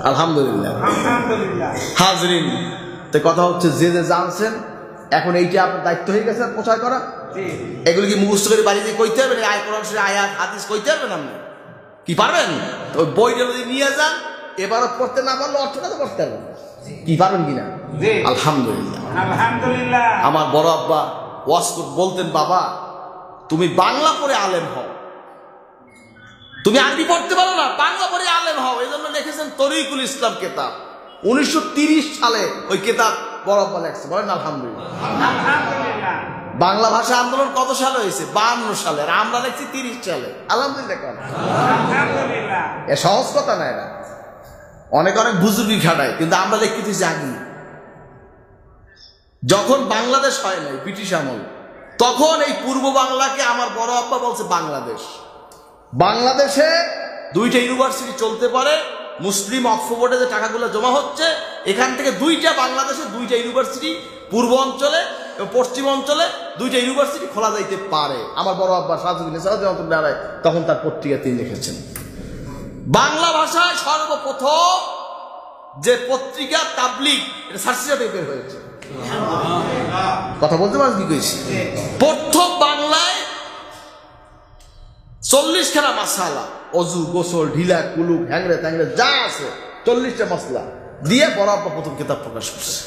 আলহামদুলিল্লাহ, আলহামদুলিল্লাহ। হাজরিন, তো কথা হচ্ছে যে যে জানছেন, এখন এইটা আপনার দায়িত্ব হয়ে গেছে প্রচার করা। এগুলো কি মুখস্থ করে বাড়িতে কইতে হবে? আয় কোরআন শরীফ, আয়াত হাদিস কইতে পারবেন আপনি? কি পারবেন? তো ওই বইটা যদি নিয়ে যান, এবারও পড়তে না পারলে অর্থটা তো পড়তে পারবেন। কি পারবেন কিনা? আলহামদুলিল্লাহ, আলহামদুলিল্লাহ। আমার বড় আব্বা ওয়াজ বলতেন, বাবা তুমি বাংলা পড়ে আলেম হও, তুমি আরবি পড়তে পারো না, বাংলা পড়ে আলেম হও। এই জন্য লিখেছেন তরিকুল ইসলাম কেতাব। 1930 সালে ওই কেতাব বড় আব্বা লেখছে। বলেন আলহামদুলিল্লাহ, আলহামদুলিল্লাহ। বাংলা ভাষা আন্দোলন কত সালে হয়েছে? 52 সালে, আর আমরা লিখছি 30 সালে। আলহামদুলিল্লাহ, আলহামদুলিল্লাহ। এ সহজ কথা না, এরা অনেক অনেক বুজুর্গি খাটায়, কিন্তু আমরা লিখতে জানি। যখন বাংলাদেশ হয় নাই, ব্রিটিশ আমল, তখন এই পূর্ব বাংলাকে আমার বড় আব্বা বলছে বাংলাদেশ। বাংলাদেশে 2টা ইউনিভার্সিটি চলতে পারে, মুসলিম অক্সফোর্ডে যে টাকাগুলো জমা হচ্ছে, এখান থেকে 2টা বাংলাদেশে 2টা ইউনিভার্সিটি, পূর্ব অঞ্চলে এবং পশ্চিম অঞ্চলে 2টা ইউনিভার্সিটি খোলা যাইতে পারে। আমার বড় আব্বা তখন তার পত্রিকা তিনি লিখেছেন। বাংলা ভাষায় সর্বপ্রথম যে পত্রিকা তাবলিগ, এটা সার্সিয়াতে বের হয়েছে। কথা বলতে পারছি কি কইছি? প্রথম বাংলায় 40খানা মাসালা, অজু, গোসল, ঢিলা, কুলুক, হ্যাংরে ট্যাংরে যা আছে 40টা মশলা দিয়ে বড় আব্বা প্রথম কিতাব প্রকাশ করছে।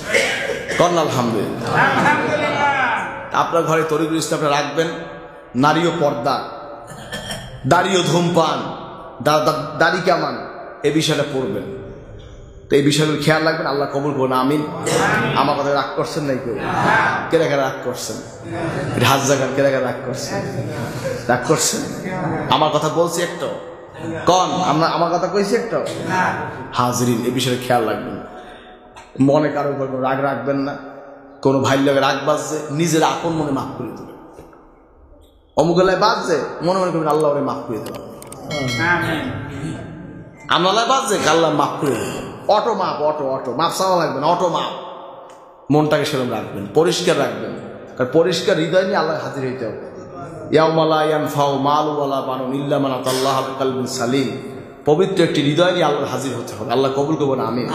কর্ন আলহামদুলিল্লাহ, আলহামদুলিল্লাহ। আপনার ঘরে তরিকুল ইসলাম রাখবেন, নারীও পর্দা, দাড়িও ধূমপান, দাড়ি কামান, এই বিষয়টা পড়বেন। তো এই বিষয়গুলো খেয়াল রাখবেন, আল্লাহ কবুল করুন, আমিন। আমার কথা রাগ করছেন নাই কেউ? কেরা কেরা রাগ করছেন? হাত জাগান, কেরা কেরা রাগ করছেন? রাগ করছেন? আমার কথা বলছি একটা কন, আমার কথা কইছি একটা। হাজরিন, এই বিষয়ে খেয়াল রাখবেন, মনে কারো রাগ রাখবেন না। কোনো ভাইয়ের লাগে রাগ বাজছে, নিজের আপন মনে মাফ করে দেবেন। অমুকলায় বাজছে, মনে মনে করবেন আল্লাহ ওরে মাফ করে দেবেন। আমলায় বাজছে, আল্লাহ মাফ করে দেবেন। অটো মাপ, অটো মাপ চাওয়া লাগবে না, অটো মাপ। মনটাকে সেরকম রাখবেন, পরিষ্কার রাখবেন, কারণ পরিষ্কার হৃদয় নিয়ে আল্লাহ হাজির হইতে হবে। ইয়াউমা লা ইয়ানফাউ মালু ওয়ালা বানুন ইল্লা মান আতাল্লাহা বিকলবিন সালিম। পবিত্র একটি হৃদয় নিয়ে আল্লাহ হাজির হতে হবে। আল্লাহ কবুল করবেন, আমিন।